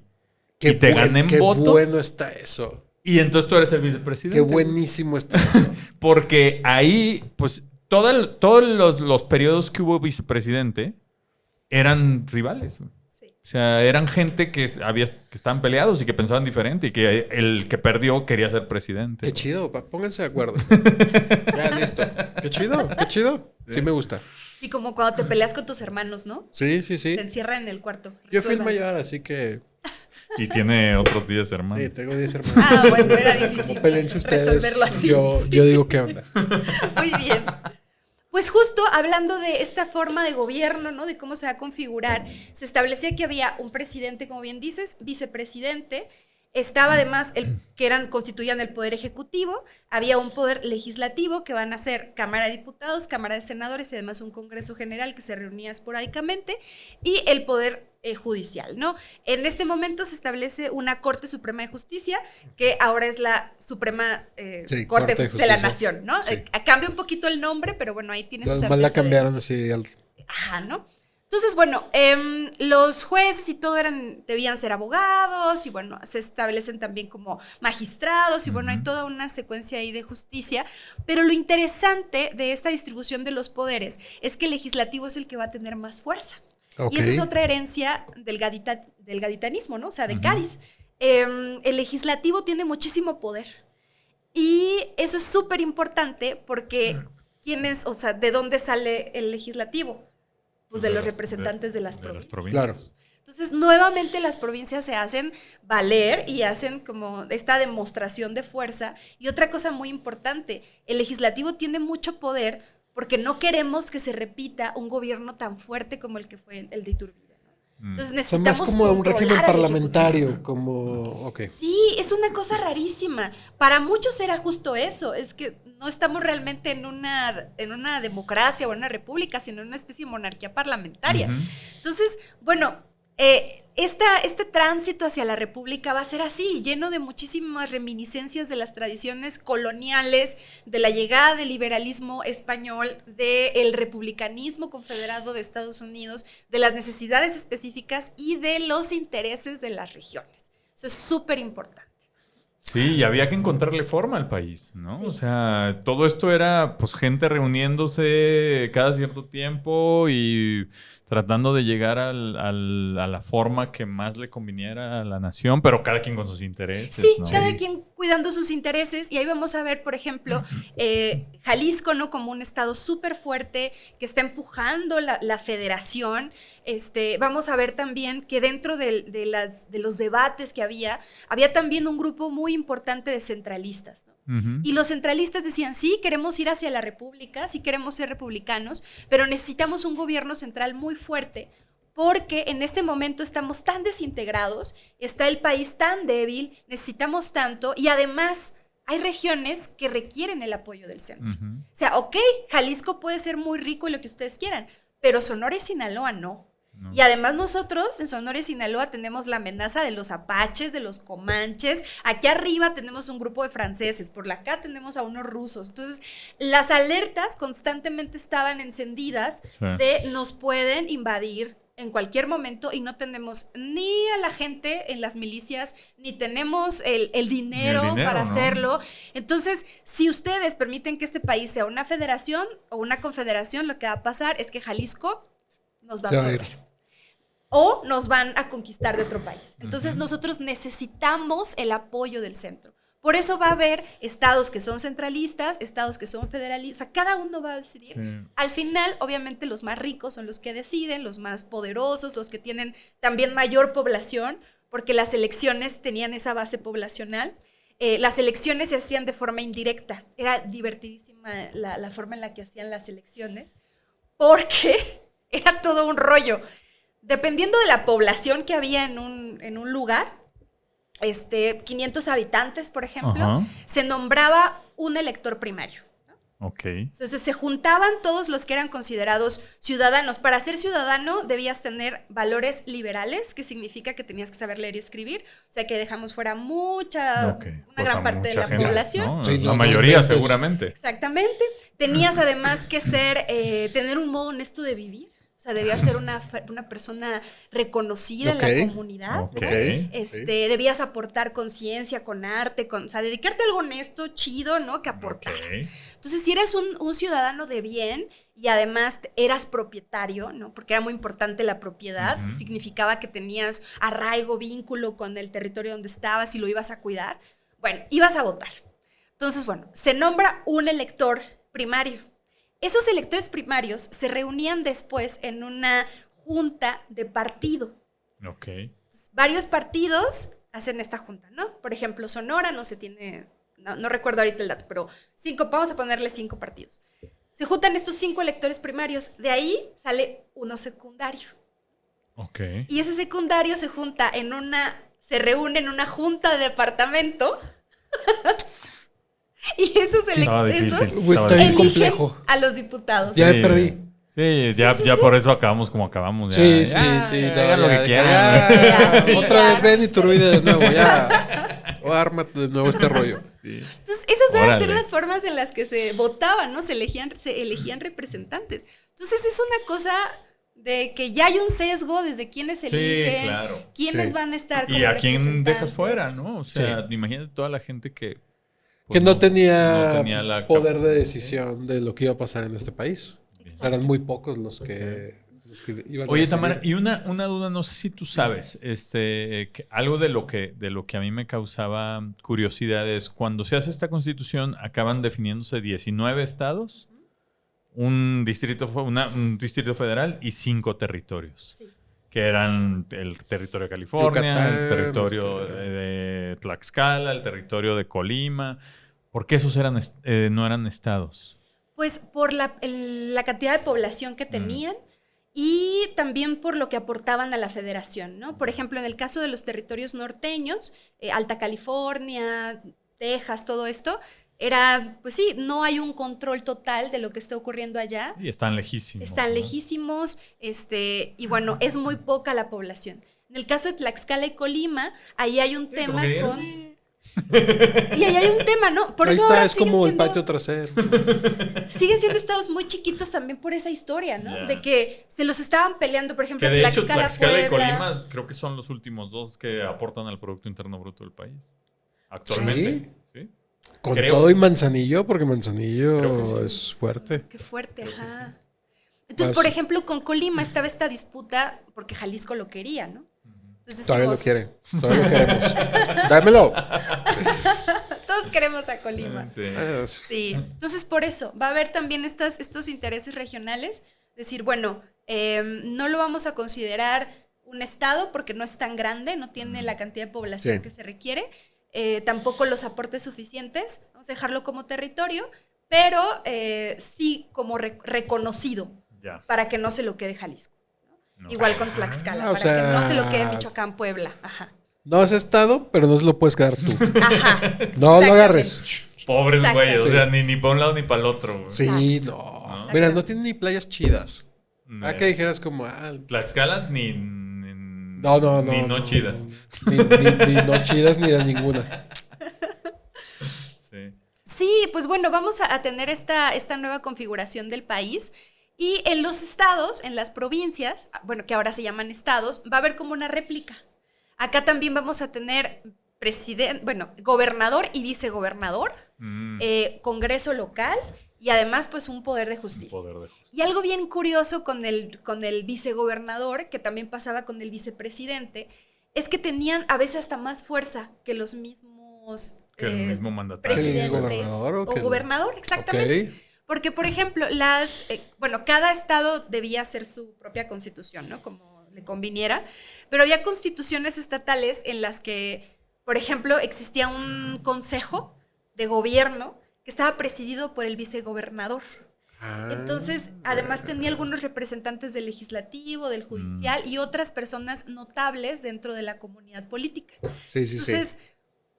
Y te gané en qué votos. bueno está eso. Y entonces tú eres el vicepresidente. Qué buenísimo está eso. Porque ahí, pues, todos los periodos que hubo vicepresidente eran rivales. Güey. Sí. O sea, eran gente que estaban peleados y que pensaban diferente y que el que perdió quería ser presidente. Qué chido, pónganse de acuerdo. Ya, listo. Qué chido, qué chido. Sí me gusta. Y como cuando te peleas con tus hermanos, ¿no? Sí. Te encierran en el cuarto. Yo fui el Resuelvan. mayor, así que... Y tiene otros 10 hermanos. Sí, tengo 10 hermanos. Ah, bueno, era difícil. Como pelense ustedes, resolverlo así. yo digo qué onda. Muy bien. Pues justo hablando de esta forma de gobierno, ¿no? De cómo se va a configurar, se establecía que había un presidente, como bien dices, vicepresidente, estaba además constituían el poder ejecutivo, había un poder legislativo que van a ser Cámara de Diputados, Cámara de Senadores y además un Congreso General que se reunía esporádicamente, y el poder judicial, ¿no? En este momento se establece una Corte Suprema de Justicia, que ahora es la Suprema Corte de Justicia de la Nación, ¿no? Sí. Cambia un poquito el nombre, pero bueno, ahí tiene sus Más la antecedentes. cambiaron así. Ajá, ¿no? Entonces, bueno, los jueces y todo debían ser abogados y bueno, se establecen también como magistrados y bueno, hay toda una secuencia ahí de justicia, pero lo interesante de esta distribución de los poderes es que el legislativo es el que va a tener más fuerza. Okay. Y esa es otra herencia del gaditanismo, ¿no? O sea, de Cádiz. El legislativo tiene muchísimo poder y eso es súper importante porque o sea, ¿de dónde sale el legislativo? Pues de los representantes de las provincias. Claro. Entonces, nuevamente las provincias se hacen valer y hacen como esta demostración de fuerza. Y otra cosa muy importante, el legislativo tiene mucho poder porque no queremos que se repita un gobierno tan fuerte como el que fue el de Iturbide. Entonces necesitamos más como un régimen controlar al parlamentario, ejecutivo. como... Okay. Sí, es una cosa rarísima. Para muchos era justo eso, es que no estamos realmente en una democracia o en una república, sino en una especie de monarquía parlamentaria. Entonces, bueno, este tránsito hacia la república va a ser así, lleno de muchísimas reminiscencias de las tradiciones coloniales, de la llegada del liberalismo español, del republicanismo confederado de Estados Unidos, de las necesidades específicas y de los intereses de las regiones. Eso es súper importante. Sí, y había que encontrarle forma al país, ¿no? Sí. O sea, todo esto era pues gente reuniéndose cada cierto tiempo y tratando de llegar a la forma que más le conviniera a la nación, pero cada quien con sus intereses, Sí, ¿no? cada quien cuidando sus intereses. Y ahí vamos a ver, por ejemplo, Jalisco, ¿no? Como un estado súper fuerte que está empujando la federación. Vamos a ver también que dentro de los debates que había también un grupo muy importante de centralistas, ¿no? Y los centralistas decían, sí, queremos ir hacia la república, sí queremos ser republicanos, pero necesitamos un gobierno central muy fuerte porque en este momento estamos tan desintegrados, está el país tan débil, necesitamos tanto y además hay regiones que requieren el apoyo del centro. O sea, ok, Jalisco puede ser muy rico y lo que ustedes quieran, pero Sonora y Sinaloa no. Y además nosotros en Sonora y Sinaloa tenemos la amenaza de los apaches, de los comanches. Aquí arriba tenemos un grupo de franceses, por acá tenemos a unos rusos. Entonces, las alertas constantemente estaban encendidas de nos pueden invadir en cualquier momento y no tenemos ni a la gente en las milicias, ni tenemos el dinero para hacerlo. Entonces, si ustedes permiten que este país sea una federación o una confederación, lo que va a pasar es que Jalisco nos va a absorber. O nos van a conquistar de otro país. Entonces, nosotros necesitamos el apoyo del centro. Por eso va a haber estados que son centralistas, estados que son federalistas. O sea, cada uno va a decidir. Sí. Al final, obviamente, los más ricos son los que deciden, los más poderosos, los que tienen también mayor población, porque las elecciones tenían esa base poblacional. Las elecciones se hacían de forma indirecta. Era divertidísima la forma en la que hacían las elecciones, porque era todo un rollo. Dependiendo de la población que había en un lugar, 500 habitantes, por ejemplo, se nombraba un elector primario, ¿no? Okay. Entonces se juntaban todos los que eran considerados ciudadanos. Para ser ciudadano debías tener valores liberales, que significa que tenías que saber leer y escribir. O sea que dejamos fuera una gran parte de la población. ¿No? Sí, la mayoría seguramente. Exactamente. Tenías además que tener un modo honesto de vivir. O sea, debías ser una persona reconocida en la comunidad. Okay. Debías aportar conciencia, con arte, o sea, dedicarte a algo honesto, chido, ¿no? Que aportar. Entonces, si eres un ciudadano de bien y además eras propietario, ¿no? Porque era muy importante la propiedad, significaba que tenías arraigo, vínculo con el territorio donde estabas y lo ibas a cuidar. Bueno, ibas a votar. Entonces, bueno, se nombra un elector primario. Esos electores primarios se reunían después en una junta de partido. Ok. Entonces, varios partidos hacen esta junta, ¿no? Por ejemplo, Sonora no recuerdo ahorita el dato, pero vamos a ponerle 5 partidos. Se juntan estos 5 electores primarios, de ahí sale uno secundario. Ok. Y ese secundario se reúne en una junta de departamento y esos electores Güey, está bien eligen complejo. a los diputados. Ya me perdí. Sí, ya por eso acabamos como acabamos. Sí. Hagan lo que Ya, quieran. sí, Otra ya. vez ven y turbide de nuevo, ya. O ármate de nuevo este rollo. Sí. Entonces, esas van a ser Órale. las formas en las que se votaban, ¿no? Se elegían representantes. Entonces, es una cosa de que ya hay un sesgo desde quiénes eligen, claro. quiénes Sí. van a estar como Y a quién dejas representantes. fuera, ¿no? O sea, imagínate toda la gente que... Que pues, no tenía, no tenía la poder de decisión de lo que iba a pasar en este país. Exacto. Eran muy pocos los que iban Oye, a decidir. Tamara, y una duda, no sé si tú sabes, que algo de lo que a mí me causaba curiosidad es cuando se hace esta constitución, acaban definiéndose 19 estados, un distrito federal y 5 territorios, Sí. que eran el territorio de California, Yucatán, el territorio de Tlaxcala, el territorio de Colima. ¿Por qué esos no eran estados? Pues por la cantidad de población que tenían y también por lo que aportaban a la federación, ¿no? Por ejemplo, en el caso de los territorios norteños, Alta California, Texas, todo esto, pues sí, no hay un control total de lo que está ocurriendo allá. Y están lejísimos. Están ¿no? lejísimos, y bueno, es muy poca la población. En el caso de Tlaxcala y Colima, ahí hay un tema como que con... Y ahí hay un tema, ¿no? Por Ahí eso está, ahora es como el siendo- patio trasero. siguen siendo estados muy chiquitos también por esa historia, ¿no? Ya. De que se los estaban peleando, por ejemplo, Que de hecho Tlaxcala, Tlaxcala y Puebla. Colima creo que son los últimos 2 que aportan al Producto Interno Bruto del país. Actualmente. ¿Sí? Con Creo. todo y Manzanillo, porque Creo Manzanillo que sí. es fuerte. Qué fuerte, Creo que ajá. Entonces, Pues- por ejemplo, con Colima estaba esta disputa porque Jalisco lo quería, ¿no? Entonces Todavía lo decimos, quiere. Todavía lo queremos. Dámelo. todos queremos a Colima. Sí. Sí, entonces por eso va a haber también estos intereses regionales, decir, bueno, no lo vamos a considerar un estado porque no es tan grande, no tiene la cantidad de población Sí. que se requiere, tampoco los aportes suficientes, vamos a dejarlo como territorio, pero sí como reconocido Ya. para que no se lo quede Jalisco. No. Igual con Tlaxcala, o para que no se lo quede sea- Michoacán, Puebla. Ajá. No has estado, pero no te lo puedes quedar tú. Ajá. No lo Exactamente. agarres. Pobres Exacto. güeyes, o Sí. sea, ni para un lado ni para el otro. güey. Sí, Exacto. no. No. Mira, no tiene ni playas chidas. Eh, Ah, que dijeras como, Tlaxcala ni no chidas. Ni no chidas ni de ninguna. Sí. Sí, pues bueno, vamos a tener esta nueva configuración del país y en los estados, en las provincias, bueno, que ahora se llaman estados, va a haber como una réplica. Acá también vamos a tener gobernador y vicegobernador, congreso local y además pues un poder de justicia. Poder de justicia. Y algo bien curioso con el vicegobernador, que también pasaba con el vicepresidente, es que tenían a veces hasta más fuerza que los mismos Que el mismo mandatario. ¿Que el presidentes gobernador o que el- gobernador, exactamente. Ok. Porque, por ejemplo, cada estado debía hacer su propia constitución, ¿no? Como le conviniera, pero había constituciones estatales en las que, por ejemplo, existía un consejo de gobierno que estaba presidido por el vicegobernador. Entonces, además tenía algunos representantes del legislativo, del judicial y otras personas notables dentro de la comunidad política. Sí, sí, Entonces,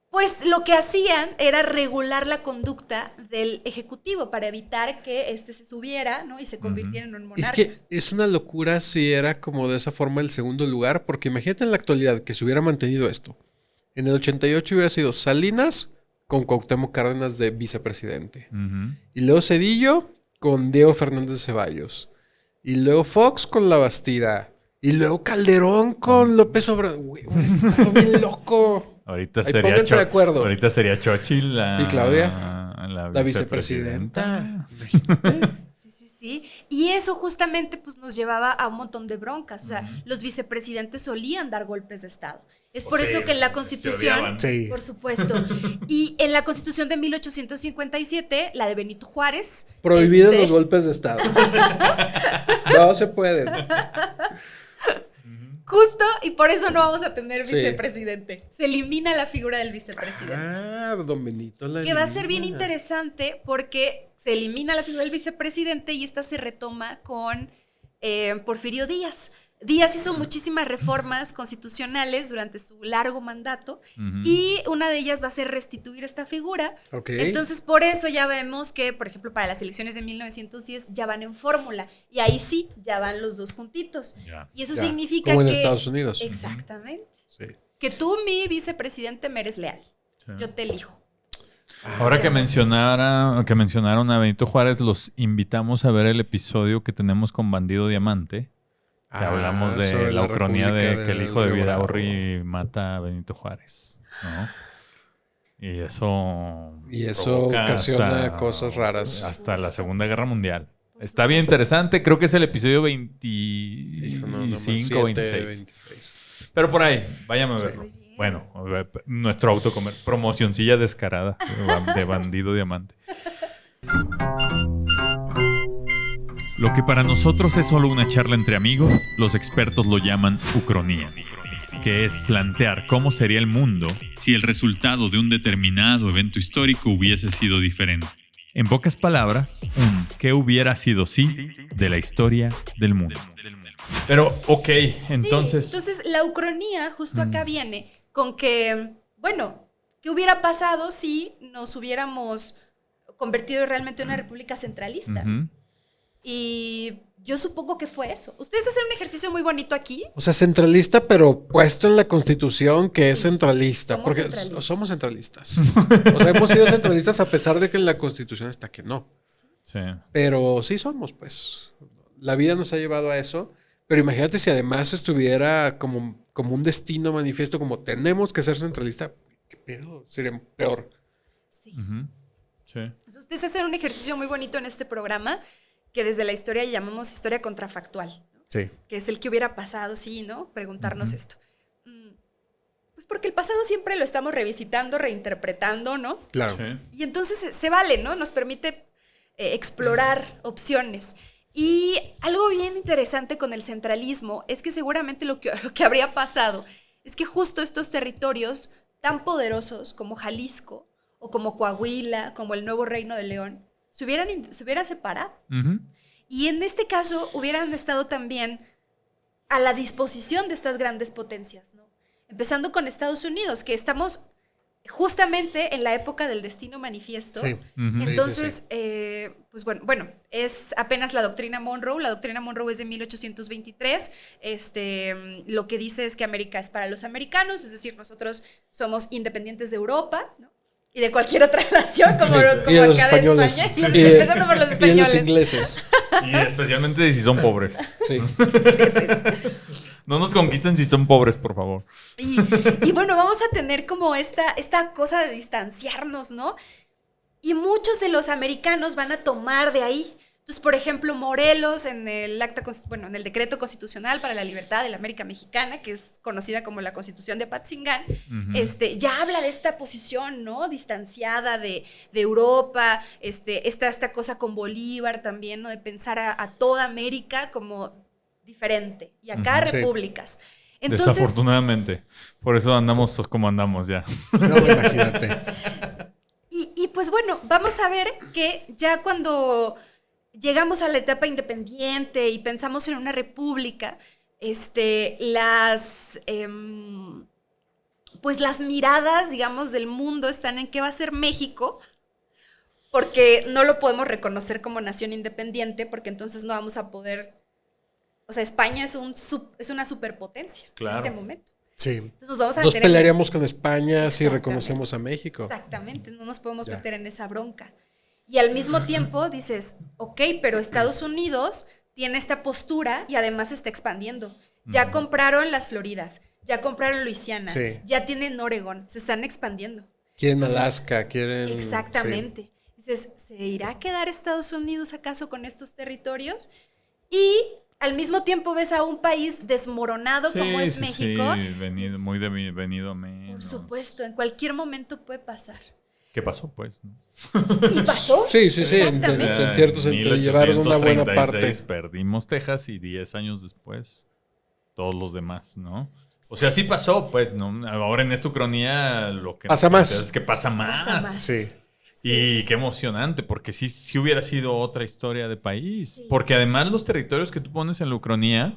pues lo que hacían era regular la conducta del ejecutivo para evitar que éste se subiera, ¿no? Y se convirtiera en un monarca. Es que es una locura si era como de esa forma el segundo lugar, porque imagínate en la actualidad que se hubiera mantenido esto. En el 88 hubiera sido Salinas con Cuauhtémoc Cárdenas de vicepresidente. Ujú. Y luego Cedillo con Diego Fernández Ceballos. Y luego Fox con La Bastida. Y luego Calderón con López Obrador. Güey, está bien loco. Ahorita Ahí sería pónganse de acuerdo. Ahorita sería Xochitl ¿Y Claudia? la La vicepresidenta. Sí, sí, sí. ¿sí? Y eso justamente pues nos llevaba a un montón de broncas. O sea, los vicepresidentes solían dar golpes de Estado. Es por eso que en la Constitución, Sí. por supuesto, y en la Constitución de 1857, la de Benito Juárez... Prohibidos los golpes de Estado. No se pueden. Justo, y por eso no vamos a tener Sí. vicepresidente. Se elimina la figura del vicepresidente. Ah, don Benito la Que va a ser bien elimina. interesante porque se elimina la figura del vicepresidente y esta se retoma con Porfirio Díaz. Díaz hizo muchísimas reformas constitucionales durante su largo mandato y una de ellas va a ser restituir esta figura. Ok. Entonces, por eso ya vemos que, por ejemplo, para las elecciones de 1910 ya van en fórmula y ahí sí, ya van los dos juntitos. Ya. Y eso Ya, significa como en que... Estados Unidos. Exactamente. Sí. Que tú, mi vicepresidente, me eres leal. Sí. Yo te elijo. Ahora que mencionaron a Benito Juárez, los invitamos a ver el episodio que tenemos con Bandido Diamante. Que hablamos de sobre la ucronía República de que el del hijo de Río Bravo. Vidaurri mata a Benito Juárez, ¿no? Y eso ocasiona cosas raras. Hasta la Segunda Guerra Mundial. Está bien interesante. Creo que es el episodio 25 o 26. 26. Pero por ahí, váyame a Sí. verlo. Bueno, nuestro autocomer. Promocioncilla descarada de Bandido Diamante. Lo que para nosotros es solo una charla entre amigos, los expertos lo llaman ucronía, que es plantear cómo sería el mundo si el resultado de un determinado evento histórico hubiese sido diferente. En pocas palabras, un ¿qué hubiera sido si de la historia del mundo? Pero, ok, Sí, entonces... entonces la ucronía justo acá viene con que, bueno, ¿qué hubiera pasado si nos hubiéramos convertido realmente en una república centralista? Ujú. Y yo supongo que fue eso. Ustedes hacen un ejercicio muy bonito aquí. O sea, centralista, pero puesto en la Constitución que es Sí. centralista. Somos Porque centralistas. somos centralistas. O sea, hemos sido centralistas a pesar de que en la Constitución está que no. Sí. Pero sí somos, pues. La vida nos ha llevado a eso. Pero imagínate si además estuviera como un destino manifiesto, como tenemos que ser centralista. ¿Qué pedo? Sería peor. Sí. Ujú. Sí. Entonces, ustedes hacen un ejercicio muy bonito en este programa que desde la historia llamamos historia contrafactual, ¿no? Sí. Que es el que hubiera pasado, sí, ¿no? Preguntarnos esto. Pues porque el pasado siempre lo estamos revisitando, reinterpretando, ¿no? Claro. Sí. Y entonces se vale, ¿no? Nos permite explorar opciones. Y algo bien interesante con el centralismo es que seguramente lo que habría pasado es que justo estos territorios tan poderosos como Jalisco o como Coahuila, como el nuevo Reino de León, se hubieran separado. Ujú. Y en este caso hubieran estado también a la disposición de estas grandes potencias, ¿no? Empezando con Estados Unidos, que estamos justamente en la época del destino manifiesto. Sí. Ujú. Entonces, pues bueno, es apenas la doctrina Monroe. La doctrina Monroe es de 1823. Lo que dice es que América es para los americanos, es decir, nosotros somos independientes de Europa, ¿no? Y de cualquier otra nación, como Y de los acá de españoles. España. Y de- Empezando por los Y en españoles. los ingleses. Y especialmente si son pobres. Sí. No nos conquisten si son pobres, por favor. Y bueno, vamos a tener como esta cosa de distanciarnos, ¿no? Y muchos de los americanos van a tomar de ahí. Entonces, por ejemplo, Morelos en el en el decreto constitucional para la libertad de la América Mexicana, que es conocida como la Constitución de Apatzingán, Ujú. ya habla de esta posición, ¿no? Distanciada de Europa, esta cosa con Bolívar también, ¿no? De pensar a toda América como diferente. Y acá Ujú, sí. repúblicas. Entonces, Desafortunadamente. Por eso andamos como andamos ya. No, imagínate. y pues bueno, vamos a ver que ya cuando llegamos a la etapa independiente y pensamos en una república, pues las miradas, digamos, del mundo están en qué va a ser México, porque no lo podemos reconocer como nación independiente, porque entonces no vamos a poder, o sea, España es una superpotencia Claro. en este momento. Sí. Entonces nos vamos a Nos meter en- pelearíamos con España si Exactamente. reconocemos a México. Exactamente, no nos podemos Ya. meter en esa bronca. Y al mismo tiempo dices, ok, pero Estados Unidos tiene esta postura y además se está expandiendo. Ya Ujú. compraron las Floridas, ya compraron Luisiana, Sí. ya tienen Oregón, se están expandiendo. Quieren Entonces, Alaska, quieren... Exactamente. Dices, ¿se irá a quedar Estados Unidos acaso con estos territorios? Y al mismo tiempo ves a un país desmoronado como es México. Sí, venido a menos. Por supuesto, en cualquier momento puede pasar. ¿Qué pasó, pues? ¿Y pasó? Sí. Exactamente. En cierto sentido, llevaron una buena parte. Perdimos Texas y 10 años después todos los demás, ¿no? O sea, sí pasó, pues, ¿no? Ahora en esta ucronía lo que pasa más. Es que pasa más. Sí. Y qué emocionante, porque sí hubiera sido otra historia de país. Sí. Porque además los territorios que tú pones en la ucronía,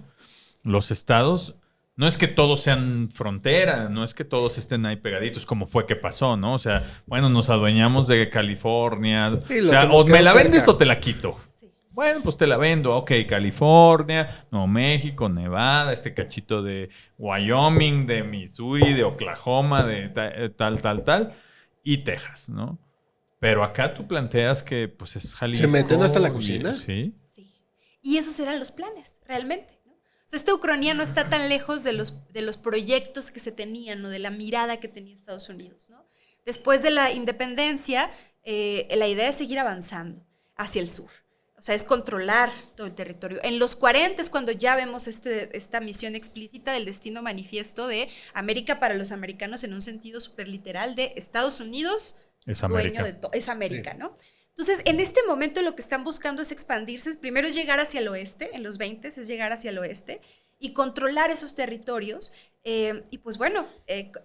los estados, no es que todos sean frontera, no es que todos estén ahí pegaditos, como fue que pasó, ¿no? O sea, bueno, nos adueñamos de California. Sí, O sea, lo que nos o me quedó la vendes cerca. o te la quito. Sí. Bueno, pues te la vendo. Ok, California, Nuevo México, Nevada, este cachito de Wyoming, de Missouri, de Oklahoma, de tal, y Texas, ¿no? Pero acá tú planteas que pues es Jalisco. ¿Se meten hasta la y- cocina? Sí. Sí. Y esos eran los planes, realmente, ¿no? O sea, esta ucronía no está tan lejos de los proyectos que se tenían o de la mirada que tenía Estados Unidos, ¿no? Después de la independencia, la idea es seguir avanzando hacia el sur. O sea, es controlar todo el territorio. En los 40 es cuando ya vemos esta misión explícita del destino manifiesto de América para los americanos en un sentido súper literal de Estados Unidos, Es dueño América. de todo. Es América, Sí. ¿no? Entonces, en este momento lo que están buscando es expandirse. Primero es llegar hacia el oeste, en los 20 es llegar hacia el oeste y controlar esos territorios. Y pues bueno,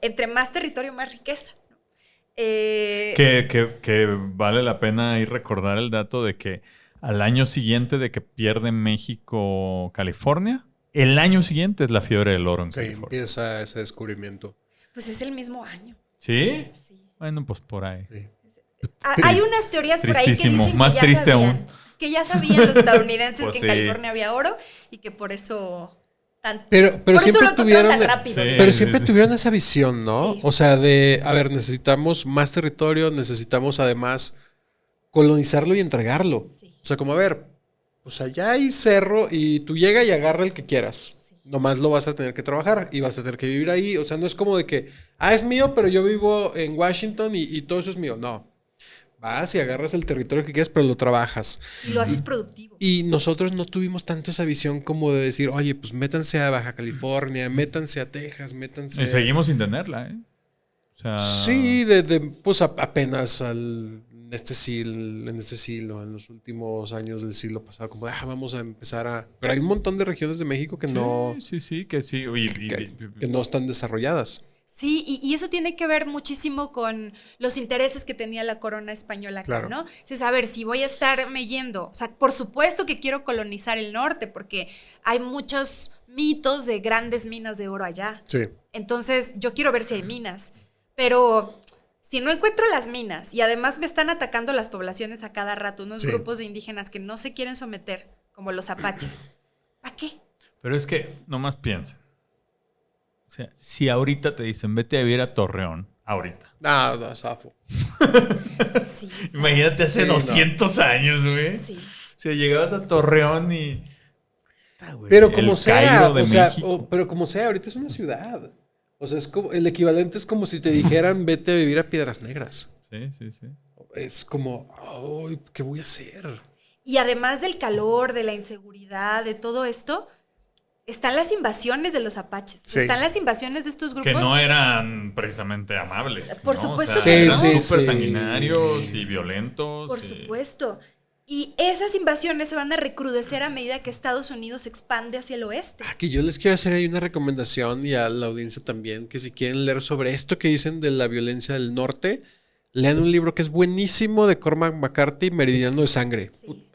entre más territorio, más riqueza, ¿no? Que vale la pena ir recordar el dato de que al año siguiente de que pierde México California, el año siguiente es la fiebre del oro en Sí, California. empieza ese descubrimiento. Pues es el mismo año. ¿Sí? Sí. Bueno, pues por ahí. Sí. Hay unas teorías por ahí que Tristísimo, dicen más que ya triste sabían, aún. que ya sabían los estadounidenses Pues que sí. en California había oro y que por eso Pero por eso siempre lo encontraron tuvieron... tan rápido. Sí. digamos. Pero siempre tuvieron esa visión, ¿no? Sí. O sea, a ver, necesitamos más territorio, necesitamos además colonizarlo y entregarlo. Sí. O sea, como a ver, pues allá hay cerro y tú llega y agarra el que quieras. Sí. Nomás lo vas a tener que trabajar y vas a tener que vivir ahí. O sea, no es como de que, es mío, pero yo vivo en Washington y todo eso es mío. No. Vas y agarras el territorio que quieras, pero lo trabajas. Y lo haces productivo. Y nosotros no tuvimos tanto esa visión como de decir, oye, pues métanse a Baja California, métanse a Texas, métanse... Y seguimos sin tenerla, ¿eh? O sea, Sí, pues apenas en este siglo, en los últimos años del siglo pasado, como vamos a empezar a... Pero hay un montón de regiones de México que no, Sí, que sí. que no están desarrolladas. Sí, y eso tiene que ver muchísimo con los intereses que tenía la corona española acá, Claro. ¿no? Entonces, a ver, si voy a estarme yendo, o sea, por supuesto que quiero colonizar el norte, porque hay muchos mitos de grandes minas de oro allá. Sí. Entonces, yo quiero ver si hay minas, pero si no encuentro las minas y además me están atacando las poblaciones a cada rato, unos Sí. grupos de indígenas que no se quieren someter, como los apaches, ¿para qué? Pero es que, nomás piensa. O sea, si ahorita te dicen, vete a vivir a Torreón, ahorita. No, zafo. Sí, o sea, Imagínate hace Sí, no. 200 años, güey. sí. O sea, llegabas a Torreón y... güey, Pero el como sea, Cairo de o sea, México. pero como sea, ahorita es una ciudad. O sea, es como, el equivalente es como si te dijeran, vete a vivir a Piedras Negras. Sí. Es como, ay, ¿qué voy a hacer? Y además del calor, de la inseguridad, de todo esto, están las invasiones de los apaches. Sí. Están las invasiones de estos grupos. Que no eran precisamente amables. Por ¿no? supuesto O sea, que eran no. súper Sí. sanguinarios y violentos. Por y- supuesto. Y esas invasiones se van a recrudecer a medida que Estados Unidos se expande hacia el oeste. Aquí yo les quiero hacer ahí una recomendación y a la audiencia también, que si quieren leer sobre esto que dicen de la violencia del norte, lean un libro que es buenísimo de Cormac McCarthy, Meridiano de Sangre. Sí.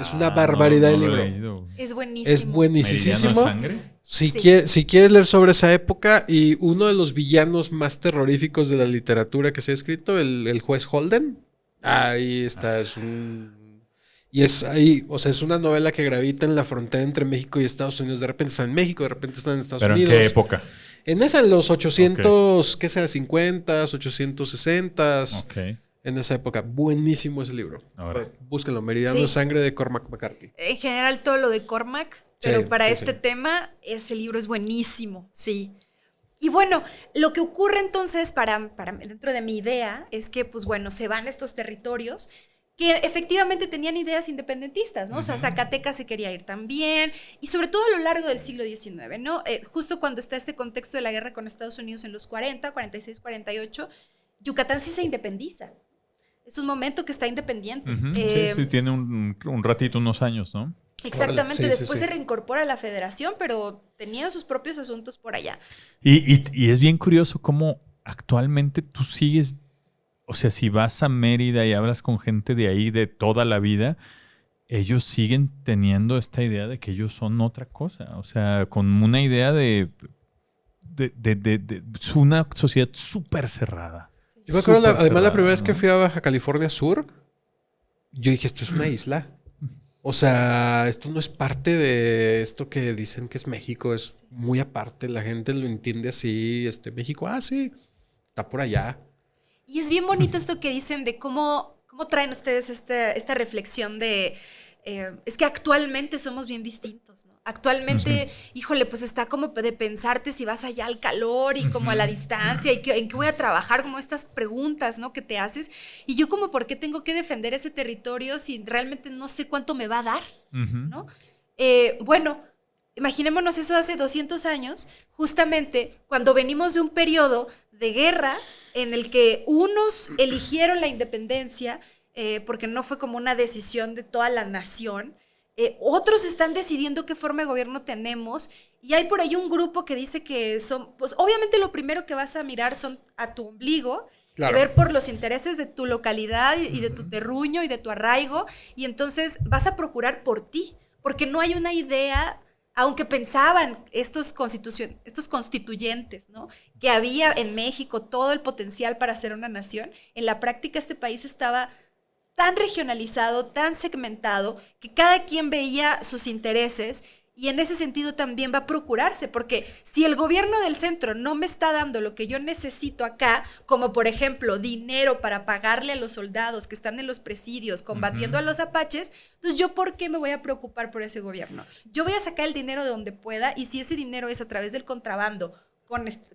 Es una barbaridad de lo he libro. leído, güey. Es buenísimo. Es ¿Meridiano buenísimo. de sangre? Si, Sí. si quieres leer sobre esa época y uno de los villanos más terroríficos de la literatura que se ha escrito, el juez Holden, ahí está, es un... Y es ahí, o sea, es una novela que gravita en la frontera entre México y Estados Unidos. De repente está en México, de repente está en Estados ¿Pero en Unidos. qué época? En esa, en los 800, ¿qué será? 50, 860, Ok. en esa época. Buenísimo ese libro. Ahora. Búsquenlo, Meridiano Sí. de Sangre de Cormac McCarthy. En general todo lo de Cormac, pero Sí, para sí, este sí. tema ese libro es buenísimo, sí. Y bueno, lo que ocurre entonces dentro de mi idea es que, pues bueno, se van estos territorios que efectivamente tenían ideas independentistas, ¿no? O sea, Zacatecas se quería ir también, y sobre todo a lo largo del siglo XIX, ¿no? Justo cuando está este contexto de la guerra con Estados Unidos en los 40, 46, 48, Yucatán sí se independiza. Es un momento que está independiente. Sí, tiene un ratito, unos años, ¿no? Exactamente, Sí, después sí. se reincorpora a la federación, pero tenía sus propios asuntos por allá. Y es bien curioso cómo actualmente tú sigues, o sea, si vas a Mérida y hablas con gente de ahí de toda la vida, ellos siguen teniendo esta idea de que ellos son otra cosa, o sea, con una idea de es una sociedad súper cerrada. Yo me acuerdo, Súper además, la cerrada, primera vez que ¿no? fui a Baja California Sur, yo dije, esto es una isla. O sea, esto no es parte de esto que dicen que es México, es muy aparte. La gente lo entiende así. México, sí, está por allá. Y es bien bonito esto que dicen de cómo traen ustedes esta reflexión de... es que actualmente somos bien distintos, ¿no? Actualmente, híjole, pues está como de pensarte si vas allá al calor y como a la distancia y en qué voy a trabajar, como estas preguntas, ¿no? Que te haces. Y yo como, ¿por qué tengo que defender ese territorio si realmente no sé cuánto me va a dar? ¿No? Bueno, imaginémonos eso hace 200 años, justamente cuando venimos de un periodo de guerra en el que unos eligieron la independencia porque no fue como una decisión de toda la nación, otros están decidiendo qué forma de gobierno tenemos y hay por ahí un grupo que dice que son, pues obviamente lo primero que vas a mirar son a tu ombligo, Claro. de ver por los intereses de tu localidad y de tu terruño y de tu arraigo, y entonces vas a procurar por ti, porque no hay una idea, aunque pensaban estos constituyentes, ¿no? Que había en México todo el potencial para ser una nación, en la práctica este país estaba tan regionalizado, tan segmentado, que cada quien veía sus intereses y en ese sentido también va a procurarse, porque si el gobierno del centro no me está dando lo que yo necesito acá, como por ejemplo dinero para pagarle a los soldados que están en los presidios combatiendo a los apaches, entonces yo ¿por qué me voy a preocupar por ese gobierno? Yo voy a sacar el dinero de donde pueda y si ese dinero es a través del contrabando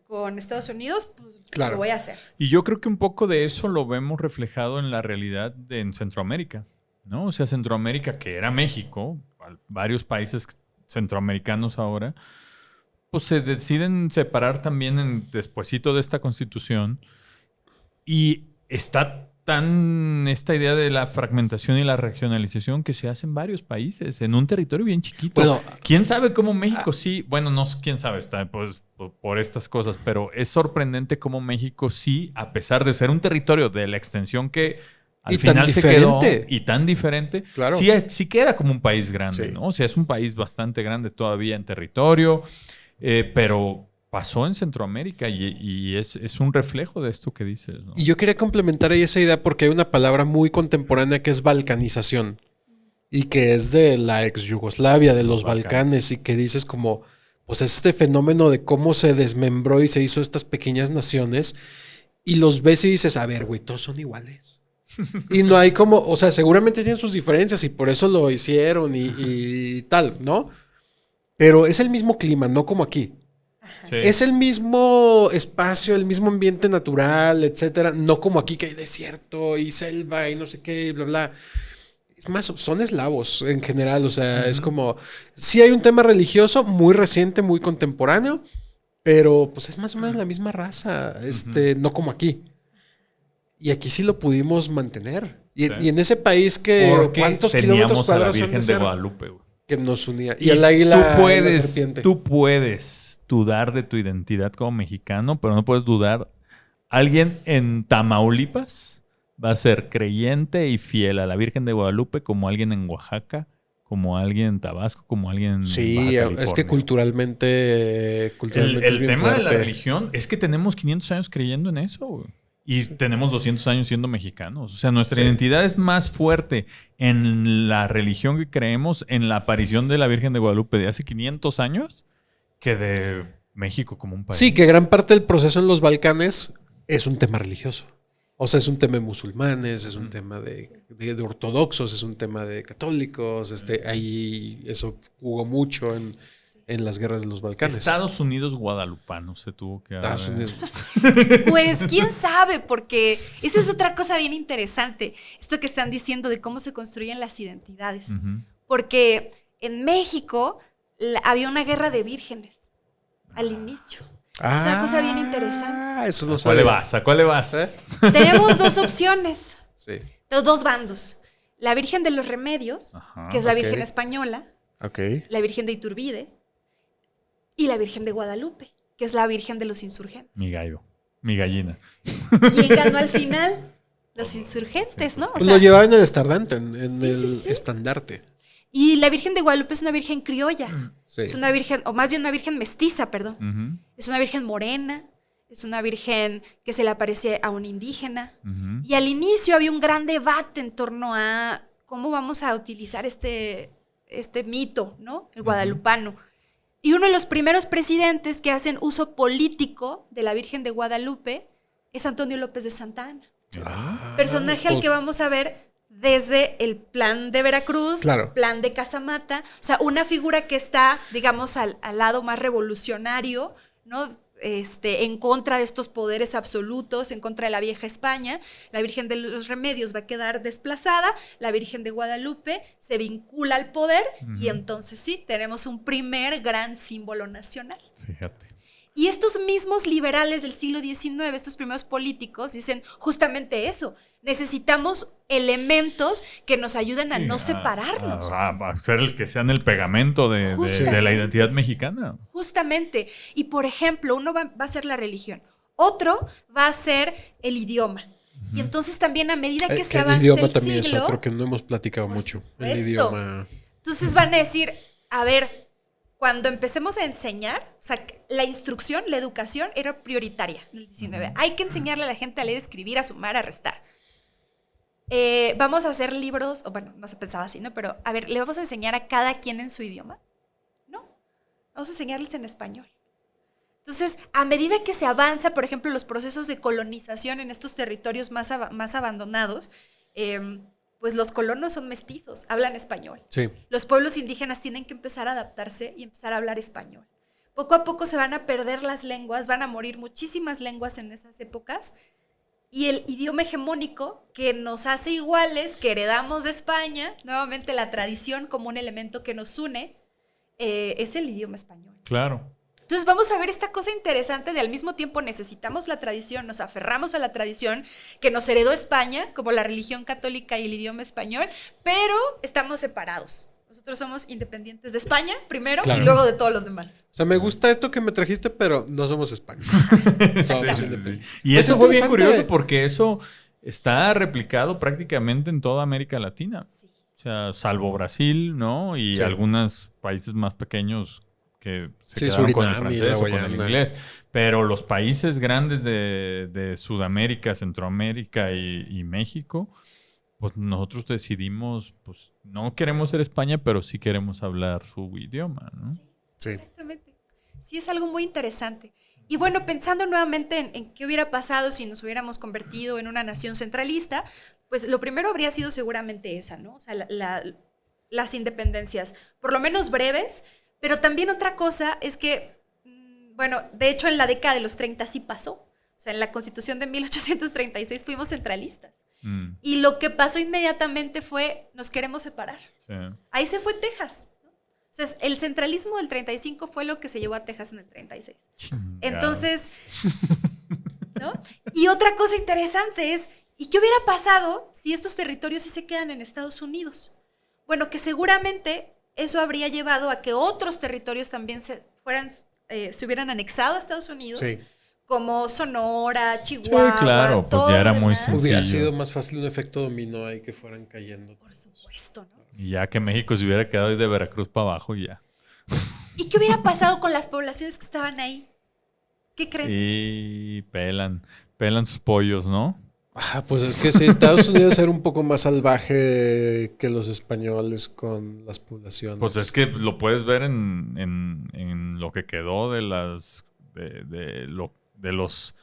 con Estados Unidos, pues Claro. lo voy a hacer. Y yo creo que un poco de eso lo vemos reflejado en la realidad en Centroamérica, ¿no? O sea, Centroamérica, que era México, varios países centroamericanos ahora, pues se deciden separar también despuesito de esta constitución y está tan esta idea de la fragmentación y la regionalización que se hace en varios países, en un territorio bien chiquito. Bueno, ¿Quién sabe cómo México sí? Bueno, no, quién sabe, está pues por estas cosas, pero es sorprendente cómo México sí, a pesar de ser un territorio de la extensión que al Y tan final se quedó diferente. y tan diferente, Claro. sí queda como un país grande, Sí. ¿no? O sea, es un país bastante grande todavía en territorio, pero pasó en Centroamérica y es un reflejo de esto que dices, ¿no? Y yo quería complementar ahí esa idea porque hay una palabra muy contemporánea que es balcanización y que es de la ex Yugoslavia, de los Balcanes, y que dices como, pues este fenómeno de cómo se desmembró y se hizo estas pequeñas naciones y los ves y dices, a ver, güey, todos son iguales. Y no hay como, o sea, seguramente tienen sus diferencias y por eso lo hicieron y tal, ¿no? Pero es el mismo clima, no como aquí. Sí. Es el mismo espacio, el mismo ambiente natural, etcétera. No como aquí que hay desierto y selva y no sé qué, y bla, bla. Es más, son eslavos en general. O sea, es como... Sí hay un tema religioso muy reciente, muy contemporáneo, pero pues es más o menos la misma raza. No como aquí. Y aquí sí lo pudimos mantener. Y en ese país que... Porque ¿Cuántos teníamos kilómetros a la cuadrados han Virgen de de ser? Guadalupe, güey. Que nos unía. Y el águila y la serpiente. Tú puedes dudar de tu identidad como mexicano, pero no puedes dudar. Alguien en Tamaulipas va a ser creyente y fiel a la Virgen de Guadalupe como alguien en Oaxaca, como alguien en Tabasco, como alguien en Sí, Baja es que California. culturalmente El es bien tema de la fuerte. religión es que tenemos 500 años creyendo en eso, güey. Y tenemos 200 años siendo mexicanos. O sea, nuestra identidad es más fuerte en la religión que creemos, en la aparición de la Virgen de Guadalupe de hace 500 años, que de México como un país. Sí, que gran parte del proceso en los Balcanes es un tema religioso. O sea, es un tema de musulmanes, es un tema de ortodoxos, es un tema de católicos. Ahí eso jugó mucho en en las guerras de los Balcanes. Estados Unidos guadalupano se tuvo que haber. Estados Unidos. Pues quién sabe, porque esa es otra cosa bien interesante. Esto que están diciendo de cómo se construyen las identidades. Ujú. Porque en México había una guerra de vírgenes al inicio. Es una cosa bien interesante. Eso no ¿A cuál le vas? ¿A cuál le vas? Tenemos dos opciones, Sí. dos bandos. La Virgen de los Remedios, Ajá, que es la ok. Virgen española, Ok. la Virgen de Iturbide, y la Virgen de Guadalupe, que es la Virgen de los Insurgentes. Mi gallo. Mi gallina. ¿Quién ganó al final? Los insurgentes, ¿no? O Pues sea, lo llevaba en el estandarte, en Sí, el sí, sí. estandarte. y la Virgen de Guadalupe es una virgen criolla. Sí. Es una virgen, o más bien una virgen mestiza, perdón. Ujú, Es una virgen morena, es una virgen que se le aparece a un indígena. ujú. Y al inicio había un gran debate en torno a cómo vamos a utilizar este mito, ¿no? El guadalupano. Y uno de los primeros presidentes que hacen uso político de la Virgen de Guadalupe es Antonio López de Santa Ana. Personaje al que vamos a ver desde el plan de Veracruz, Claro. plan de Casamata, o sea, una figura que está, digamos, al lado más revolucionario, ¿no? En contra de estos poderes absolutos, en contra de la vieja España. La Virgen de los Remedios va a quedar desplazada, la Virgen de Guadalupe se vincula al poder y Ujú. entonces sí, tenemos un primer gran símbolo nacional. Fíjate. Y estos mismos liberales del siglo XIX, estos primeros políticos, dicen justamente eso. Necesitamos elementos que nos ayuden a no separarnos. A ser el que sean el pegamento de la Justamente. identidad mexicana. Justamente. Y por ejemplo, uno va a ser la religión, otro va a ser el idioma. Y entonces también a medida que se el avanza idioma el también siglo, es otro que no hemos platicado por mucho. El supuesto. idioma. entonces van a decir, a ver, cuando empecemos a enseñar, o sea, la instrucción, la educación era prioritaria en el 19. Hay que enseñarle a la gente a leer, escribir, a sumar, a restar. Vamos a hacer libros, o bueno, no se pensaba así, ¿no? Pero, a ver, ¿le vamos a enseñar a cada quien en su idioma? No, vamos a enseñarles en español. Entonces, a medida que se avanza, por ejemplo, los procesos de colonización en estos territorios más abandonados, pues los colonos son mestizos, hablan español. Sí. Los pueblos indígenas tienen que empezar a adaptarse y empezar a hablar español. Poco a poco se van a perder las lenguas, van a morir muchísimas lenguas en esas épocas. Y el idioma hegemónico que nos hace iguales, que heredamos de España, nuevamente la tradición como un elemento que nos une, es el idioma español. Claro. Entonces vamos a ver esta cosa interesante de al mismo tiempo necesitamos la tradición, nos aferramos a la tradición que nos heredó España, como la religión católica y el idioma español, pero estamos separados. Nosotros somos independientes de España primero Claro. y luego de todos los demás. O sea, me gusta esto que me trajiste, pero no somos España. Somos Sí, independientes. Y Pues eso fue bien interesante. curioso porque eso está replicado prácticamente en toda América Latina. Sí. O sea, salvo Brasil, ¿no? Y Sí. algunos países más pequeños que se Sí, quedaron con el Surinam y francés la o con el Guayana. inglés. Pero los países grandes de Sudamérica, Centroamérica y México, pues nosotros decidimos, pues no queremos ser España, pero sí queremos hablar su idioma, ¿no? Sí. Exactamente. Sí, es algo muy interesante. Y bueno, pensando nuevamente en qué hubiera pasado si nos hubiéramos convertido en una nación centralista, pues lo primero habría sido seguramente esa, ¿no? O sea, las independencias, por lo menos breves, pero también otra cosa es que, bueno, de hecho en la década de los 30 sí pasó. O sea, en la Constitución de 1836 fuimos centralistas. Mm, Y lo que pasó inmediatamente fue, nos queremos separar. sí. Ahí se fue Texas, ¿no? O sea, el centralismo del 35 fue lo que se llevó a Texas en el 36. Entonces, ¿no? Y otra cosa interesante es, ¿y qué hubiera pasado si estos territorios sí se quedan en Estados Unidos? Bueno, que seguramente eso habría llevado a que otros territorios también se hubieran anexado a Estados Unidos, Sí. como Sonora, Chihuahua, claro, pues todo ya era lo muy demás. sencillo. Hubiera sido más fácil un efecto dominó ahí que fueran cayendo. Por supuesto, ¿no? Y ya que México se hubiera quedado ahí de Veracruz para abajo y ya. ¿Y qué hubiera pasado con las poblaciones que estaban ahí? ¿Qué creen? Y pelan sus pollos, ¿no? Ah, pues es que sí, Estados Unidos era un poco más salvaje que los españoles con las poblaciones. Pues es que lo puedes ver en lo que quedó de los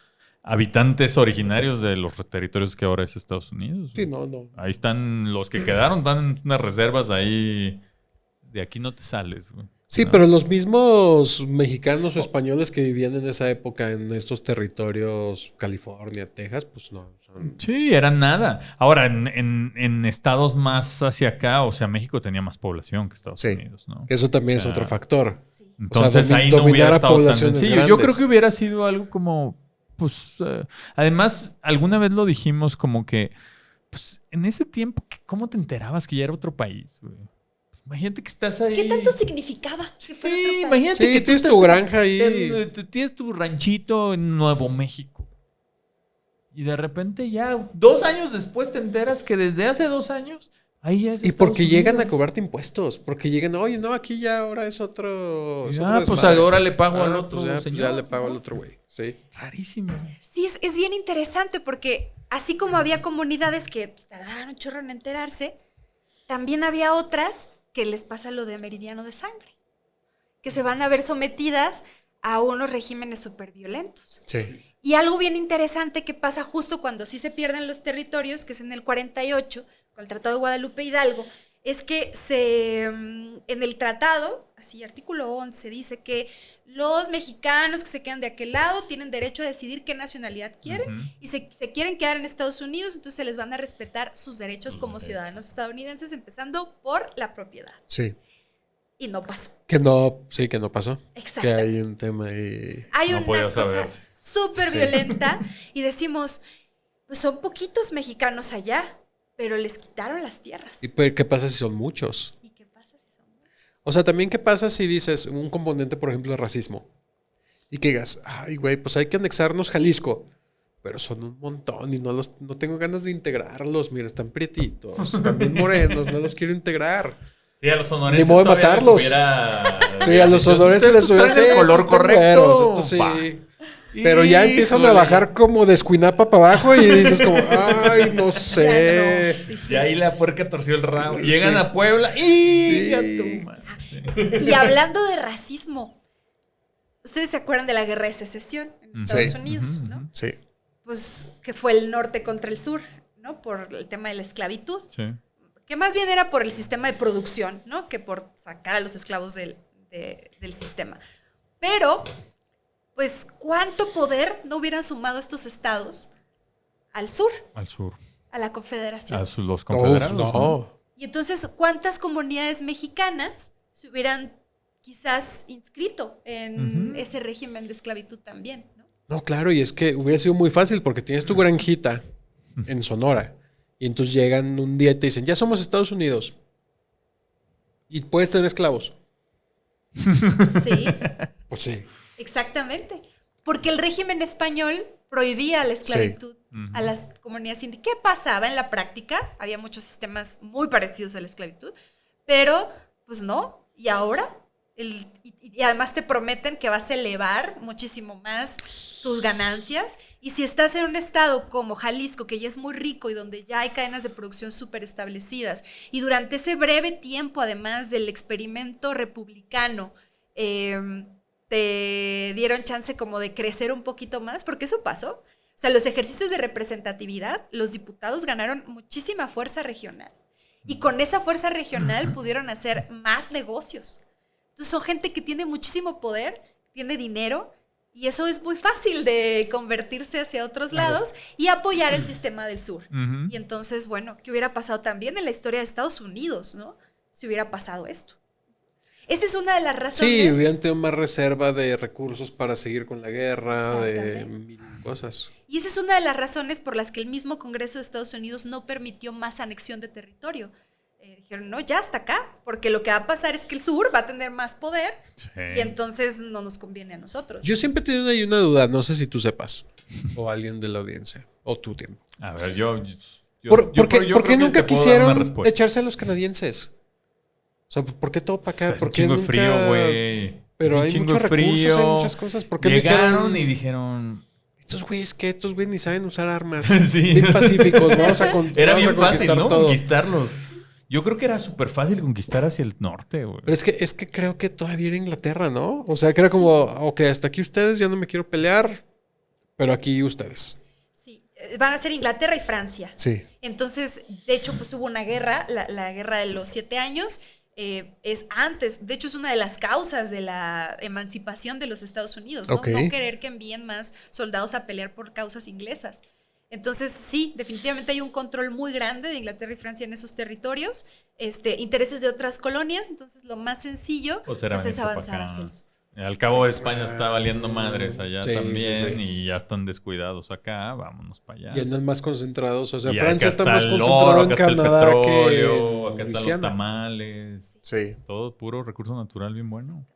habitantes originarios de los territorios que ahora es Estados Unidos. Sí, no. Ahí están los que quedaron, están en unas reservas ahí. De aquí no te sales, güey. Sí, ¿no? pero los mismos mexicanos o españoles que vivían en esa época en estos territorios, California, Texas, pues no. Sí, eran nada. Ahora, en estados más hacia acá, o sea, México tenía más población que Estados Sí. Unidos, ¿no? Eso también es Ah. otro factor. Sí. Entonces O sea, ahí no dominar hubiera a estado tan poblaciones sencillo. Yo grandes. creo que hubiera sido algo como, pues, además, alguna vez lo dijimos como que, pues, en ese tiempo, ¿cómo te enterabas que ya era otro país, güey? Imagínate que estás ahí. ¿Qué tanto significaba que fuera Sí, otro país? imagínate Sí, que tú tienes estás tu granja ahí. tienes tu ranchito en Nuevo México. Y de repente ya, 2 años después te enteras que desde hace 2 años, ahí ya es Y Estados porque llegan a Unidos. cobrarte impuestos. Porque llegan, oye, no, aquí ya ahora es otro. Es otro Pues desmadre. ahora le pago al Ah, otro pues ya, señor. ya le pago ¿no? al otro güey. Sí. Rarísimo. Sí, es bien interesante porque así como había comunidades que pues, tardaban un chorro en enterarse, también había otras que les pasa lo de meridiano de sangre, que se van a ver sometidas a unos regímenes súper violentos. Sí. Y algo bien interesante que pasa justo cuando sí se pierden los territorios, que es en el 48, con el Tratado de Guadalupe Hidalgo, es que en el tratado, así artículo 11, dice que los mexicanos que se quedan de aquel lado tienen derecho a decidir qué nacionalidad quieren, Ujú. y se quieren quedar en Estados Unidos, entonces se les van a respetar sus derechos Sus como derechos. ciudadanos estadounidenses, empezando por la propiedad. Sí. Y no pasó. Que no, sí, que no pasó. Exacto. Que hay un tema ahí. Hay No una podía cosa saberse. súper Sí. violenta y decimos, pues son poquitos mexicanos allá, pero les quitaron las tierras. ¿Y pues, qué pasa si son muchos? ¿Y qué pasa si son muchos? O sea, también qué pasa si dices un componente, por ejemplo, de racismo. Y que digas, ay, güey, pues hay que anexarnos Jalisco. Pero son un montón y no tengo ganas de integrarlos. Mira, están prietitos, están bien morenos, no los quiero integrar. Sí, a los sonorenses Ni modo de todavía les matarlos. hubiera- Sí, a los sonorenses les Ustedes hubiera traen el color estos están correcto. güeros, estos sí. Va. Pero ya empiezan a Híjole. bajar como de Escuinapa para abajo y dices como, ay, no sé. Ya no. Dices, Y ahí la puerca torció el rabo. Sí. Llegan a Puebla y Sí. ya tu madre. Y hablando de racismo, ¿ustedes se acuerdan de la guerra de secesión en Estados Sí. Unidos, Ujú, no? ujú. Sí. Pues que fue el norte contra el sur, ¿no? Por el tema de la esclavitud. Sí. Que más bien era por el sistema de producción, ¿no? Que por sacar a los esclavos del sistema. Pero, pues, ¿cuánto poder no hubieran sumado estos estados al sur, Al sur. a la confederación? Los confederados. Uf, ¿no? no. Y entonces, ¿cuántas comunidades mexicanas se hubieran quizás inscrito en Ujú. ese régimen de esclavitud también, ¿no? No, claro, y es que hubiera sido muy fácil porque tienes tu granjita en Sonora y entonces llegan un día y te dicen, ya somos Estados Unidos y puedes tener esclavos. Sí, Pues sí. exactamente. Porque el régimen español prohibía la esclavitud Ujú. a las comunidades indígenas. ¿Qué pasaba en la práctica? Había muchos sistemas muy parecidos a la esclavitud, pero pues no. Y ahora, y además te prometen que vas a elevar muchísimo más tus ganancias. Y si estás en un estado como Jalisco, que ya es muy rico y donde ya hay cadenas de producción súper establecidas, y durante ese breve tiempo, además del experimento republicano, te dieron chance como de crecer un poquito más, porque eso pasó. O sea, los ejercicios de representatividad, los diputados ganaron muchísima fuerza regional. Y con esa fuerza regional pudieron hacer más negocios. Entonces son gente que tiene muchísimo poder, tiene dinero, y eso es muy fácil de convertirse hacia otros lados y apoyar el sistema del sur. Ujú. Y entonces, bueno, ¿qué hubiera pasado también en la historia de Estados Unidos, no? Si hubiera pasado esto. Esa es una de las razones. Sí, hubieran tenido más reserva de recursos para seguir con la guerra, de Exactamente. mil cosas. Y esa es una de las razones por las que el mismo Congreso de Estados Unidos no permitió más anexión de territorio. Dijeron, no, ya hasta acá, porque lo que va a pasar es que el sur va a tener más poder Sí. y entonces no nos conviene a nosotros. Yo siempre he tenido ahí una duda, no sé si tú sepas, o alguien de la audiencia, o tu tiempo. A ver, yo ¿Por qué creo que nunca te puedo dar una quisieron respuesta. echarse a los canadienses? O sea, ¿por qué todo para acá? Hace ¿Por un qué chingo de nunca? frío, güey. Pero Hace un hay chingo muchos de recursos, hay frío. muchas cosas. ¿Por qué no Llegaron dijeron, y dijeron... estos güeyes ni saben usar armas? Sí. Bien pacíficos, vamos a Era vamos a bien fácil, conquistar ¿no? todo. Conquistarlos. Yo creo que era súper fácil conquistar hacia el norte, güey. Pero es que creo que todavía era Inglaterra, ¿no? O sea, que era como, ok, hasta aquí ustedes, ya no me quiero pelear, pero aquí ustedes. Sí, van a ser Inglaterra y Francia. Sí. Entonces, de hecho, pues hubo una guerra, la guerra de los 7 años. es antes. De hecho, es una de las causas de la emancipación de los Estados Unidos, ¿no? Ok. No querer que envíen más soldados a pelear por causas inglesas. Entonces, sí, definitivamente hay un control muy grande de Inglaterra y Francia en esos territorios, intereses de otras colonias, entonces lo más sencillo Pues era es venirse avanzar pa' acá. hacia el sur. Al cabo España está valiendo madres allá Sí, también sí, sí. y ya están descuidados acá, vámonos para allá. Y andan más concentrados. O sea, Y Francia acá está más el concentrado oro, en acá está el Canadá que petróleo, en acá están los Luisiana. tamales, Sí. todo puro recurso natural bien bueno.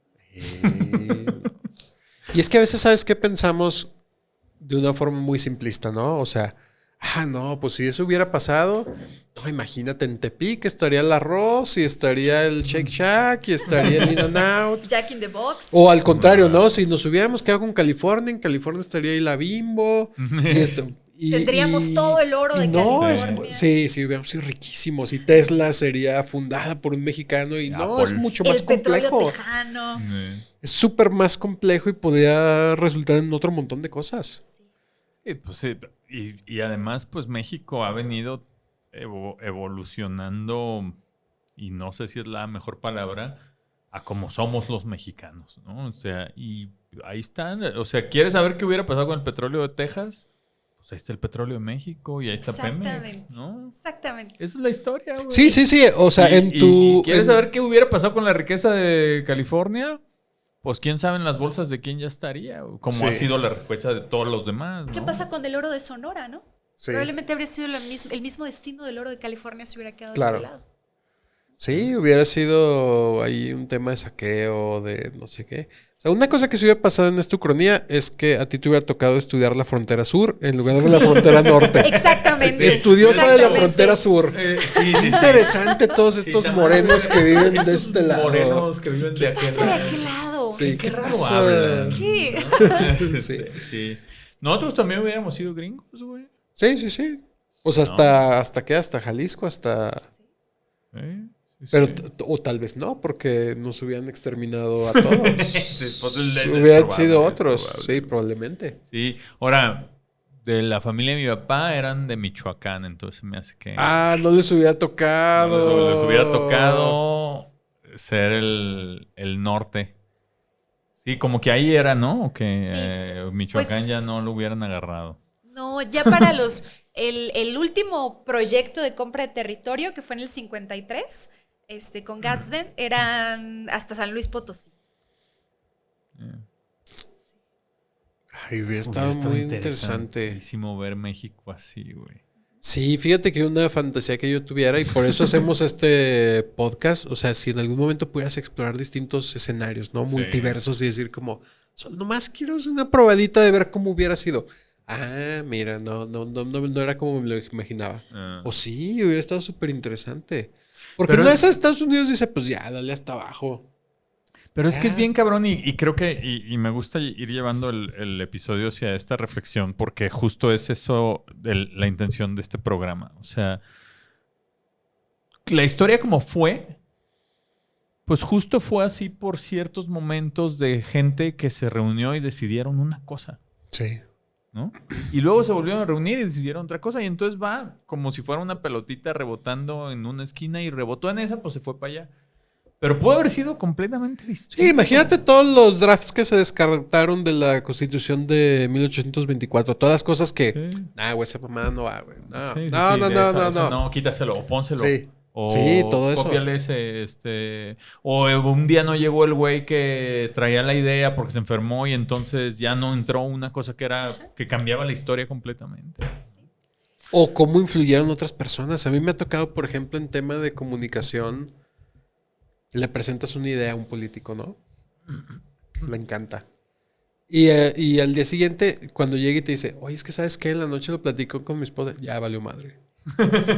Y es que a veces, ¿sabes qué pensamos de una forma muy simplista, no? O sea, no, pues si eso hubiera pasado, no, imagínate, en Tepic estaría el arroz y estaría el Shake Shack y estaría el In-N-Out. Jack in the Box. O al contrario, ¿no? Si nos hubiéramos quedado con California, en California estaría ahí la Bimbo. Tendríamos todo el oro de California. Sí, hubiéramos sido riquísimos. Y Tesla sería fundada por un mexicano y no, Apple. es mucho más El petróleo complejo. tejano. Es súper más complejo y podría resultar en otro montón de cosas. Sí, pues sí, y además, pues México ha venido evolucionando, y no sé si es la mejor palabra, a como somos los mexicanos, ¿no? O sea, y ahí están. O sea, ¿quieres saber qué hubiera pasado con el petróleo de Texas? Pues ahí está el petróleo de México y ahí está Pemex, ¿no? Exactamente. Esa es la historia, güey. Sí. O sea, ¿Y quieres saber qué hubiera pasado con la riqueza de California? Pues quién sabe en las bolsas de quién ya estaría, como ha sido la riqueza de todos los demás, ¿no? ¿Qué pasa con el oro de Sonora, no? Sí. Probablemente habría sido el mismo destino del oro de California si hubiera quedado de Claro. ese lado. Sí, hubiera sido ahí un tema de saqueo, de no sé qué. O sea, una cosa que se hubiera pasado en esta ucronía es que a ti te hubiera tocado estudiar la frontera sur en lugar de la frontera norte. Exactamente. Estudiosa de la Exactamente. frontera sur. Sí. Interesante todos estos morenos que viven de este lado. Morenos que viven de ¿Qué aquel pasa de lado. aquel lado? Sí, Qué raro pasa? hablan. ¿Qué? Sí. Nosotros también hubiéramos sido gringos, güey. Sí. Pues ¿hasta qué? Hasta Jalisco, hasta... Sí, Pero sí. o tal vez no, porque nos hubieran exterminado a todos. Sí, pues, es Hubieran probable, sido es otros. probable. Sí, probablemente. Sí, ahora, de la familia de mi papá eran de Michoacán, entonces me hace que... No les hubiera tocado. no, les hubiera tocado ser el norte. Sí, como que ahí era, ¿no? O que Michoacán ya no lo hubieran agarrado. No, ya para el último proyecto de compra de territorio, que fue en el 53, con Gadsden, eran hasta San Luis Potosí. Ay, hubiera estado muy interesante. Interesantísimo ver México así, güey. Sí, fíjate que una fantasía que yo tuviera y por eso hacemos este podcast. O sea, si en algún momento pudieras explorar distintos escenarios, ¿no? Sí. Multiversos y decir como, solo nomás quiero hacer una probadita de ver cómo hubiera sido. Mira, no era como me lo imaginaba. O sí, hubiera estado súper interesante. Porque Pero no es a Estados Unidos dice, pues ya, dale hasta abajo. Pero es que es bien cabrón y creo que y me gusta ir llevando el episodio hacia esta reflexión porque justo es eso la intención de este programa. O sea, la historia como fue, pues justo fue así por ciertos momentos de gente que se reunió y decidieron una cosa, Sí. ¿no? Y luego se volvieron a reunir y decidieron otra cosa y entonces va como si fuera una pelotita rebotando en una esquina y rebotó en esa, pues se fue para allá. Pero puede haber sido completamente distinto. Sí, imagínate todos los drafts que se descartaron de la Constitución de 1824. Todas cosas que... Sí. güey, esa mamá no va, güey. No, Sí, no. No, quítaselo o pónselo. Sí. O Sí, todo eso. cópiale ese, o un día no llegó el güey que traía la idea porque se enfermó y entonces ya no entró una cosa que cambiaba la historia completamente. O cómo influyeron otras personas. A mí me ha tocado, por ejemplo, en tema de comunicación, le presentas una idea a un político, ¿no? Le encanta. Y al día siguiente, cuando llega y te dice, oye, es que ¿sabes qué? En la noche lo platico con mi esposa. Ya valió madre.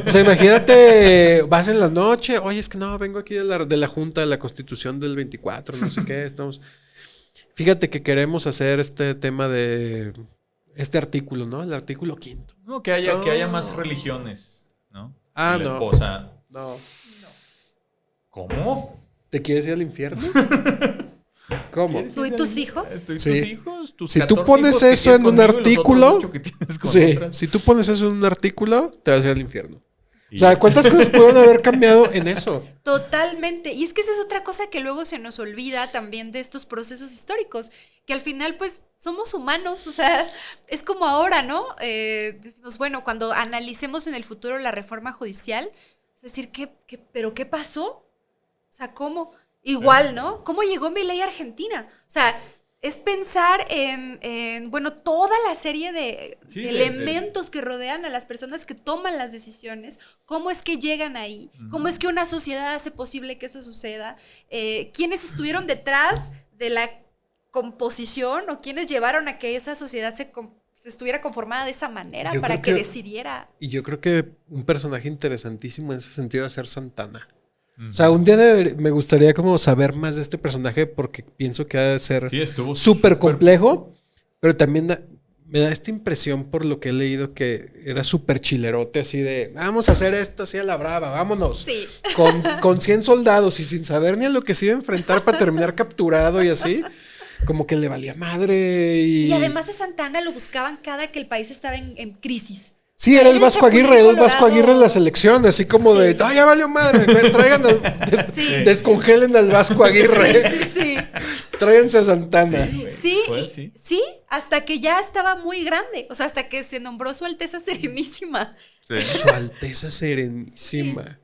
O sea, imagínate, vas en la noche, oye, es que no, vengo aquí de la Junta de la Constitución del 24, no sé qué, estamos... Fíjate que queremos hacer este tema de... Este artículo, ¿no? El artículo 5º. No, que haya más religiones, ¿no? Ah, Y la no. esposa. No. ¿Cómo? ¿Te quieres ir al infierno? ¿Cómo? ¿Tú y tus hijos? ¿Tú y Sí. tus hijos? ¿Tus Si tú 14 pones hijos que eso tienes en un conmigo y los otros artículo, 8 que tienes con Sí, otras? si tú pones eso en un artículo, te vas a ir al infierno. O sea, ¿cuántas cosas pueden haber cambiado en eso? Totalmente. Y es que esa es otra cosa que luego se nos olvida también de estos procesos históricos, que al final pues somos humanos, o sea, es como ahora, ¿no? Decimos, bueno, cuando analicemos en el futuro la reforma judicial, es decir, ¿pero qué pasó? O sea, ¿cómo? Igual, ¿no? ¿Cómo llegó mi ley a Argentina? O sea, es pensar bueno, toda la serie de elementos que rodean a las personas que toman las decisiones, cómo es que llegan ahí, cómo es que una sociedad hace posible que eso suceda, quiénes estuvieron detrás de la composición o quiénes llevaron a que esa sociedad se estuviera conformada de esa manera para que decidiera. Y yo creo que un personaje interesantísimo en ese sentido va a ser Santana. O sea, un día me gustaría como saber más de este personaje porque pienso que ha de ser súper complejo, pero también me da esta impresión por lo que he leído que era súper chilerote, así de, vamos a hacer esto así a la brava, vámonos. Sí. Con 100 soldados y sin saber ni a lo que se iba a enfrentar para terminar capturado y así, como que le valía madre. Y además de Santana lo buscaban cada que el país estaba en crisis. Sí, era el Vasco Aguirre en la selección, así como de, ¡ay, ya valió madre! Traigan descongelen al Vasco Aguirre. Sí. Tráiganse a Santana. Sí, hasta que ya estaba muy grande, o sea, hasta que se nombró Su Alteza Serenísima. Sí. Su Alteza Serenísima.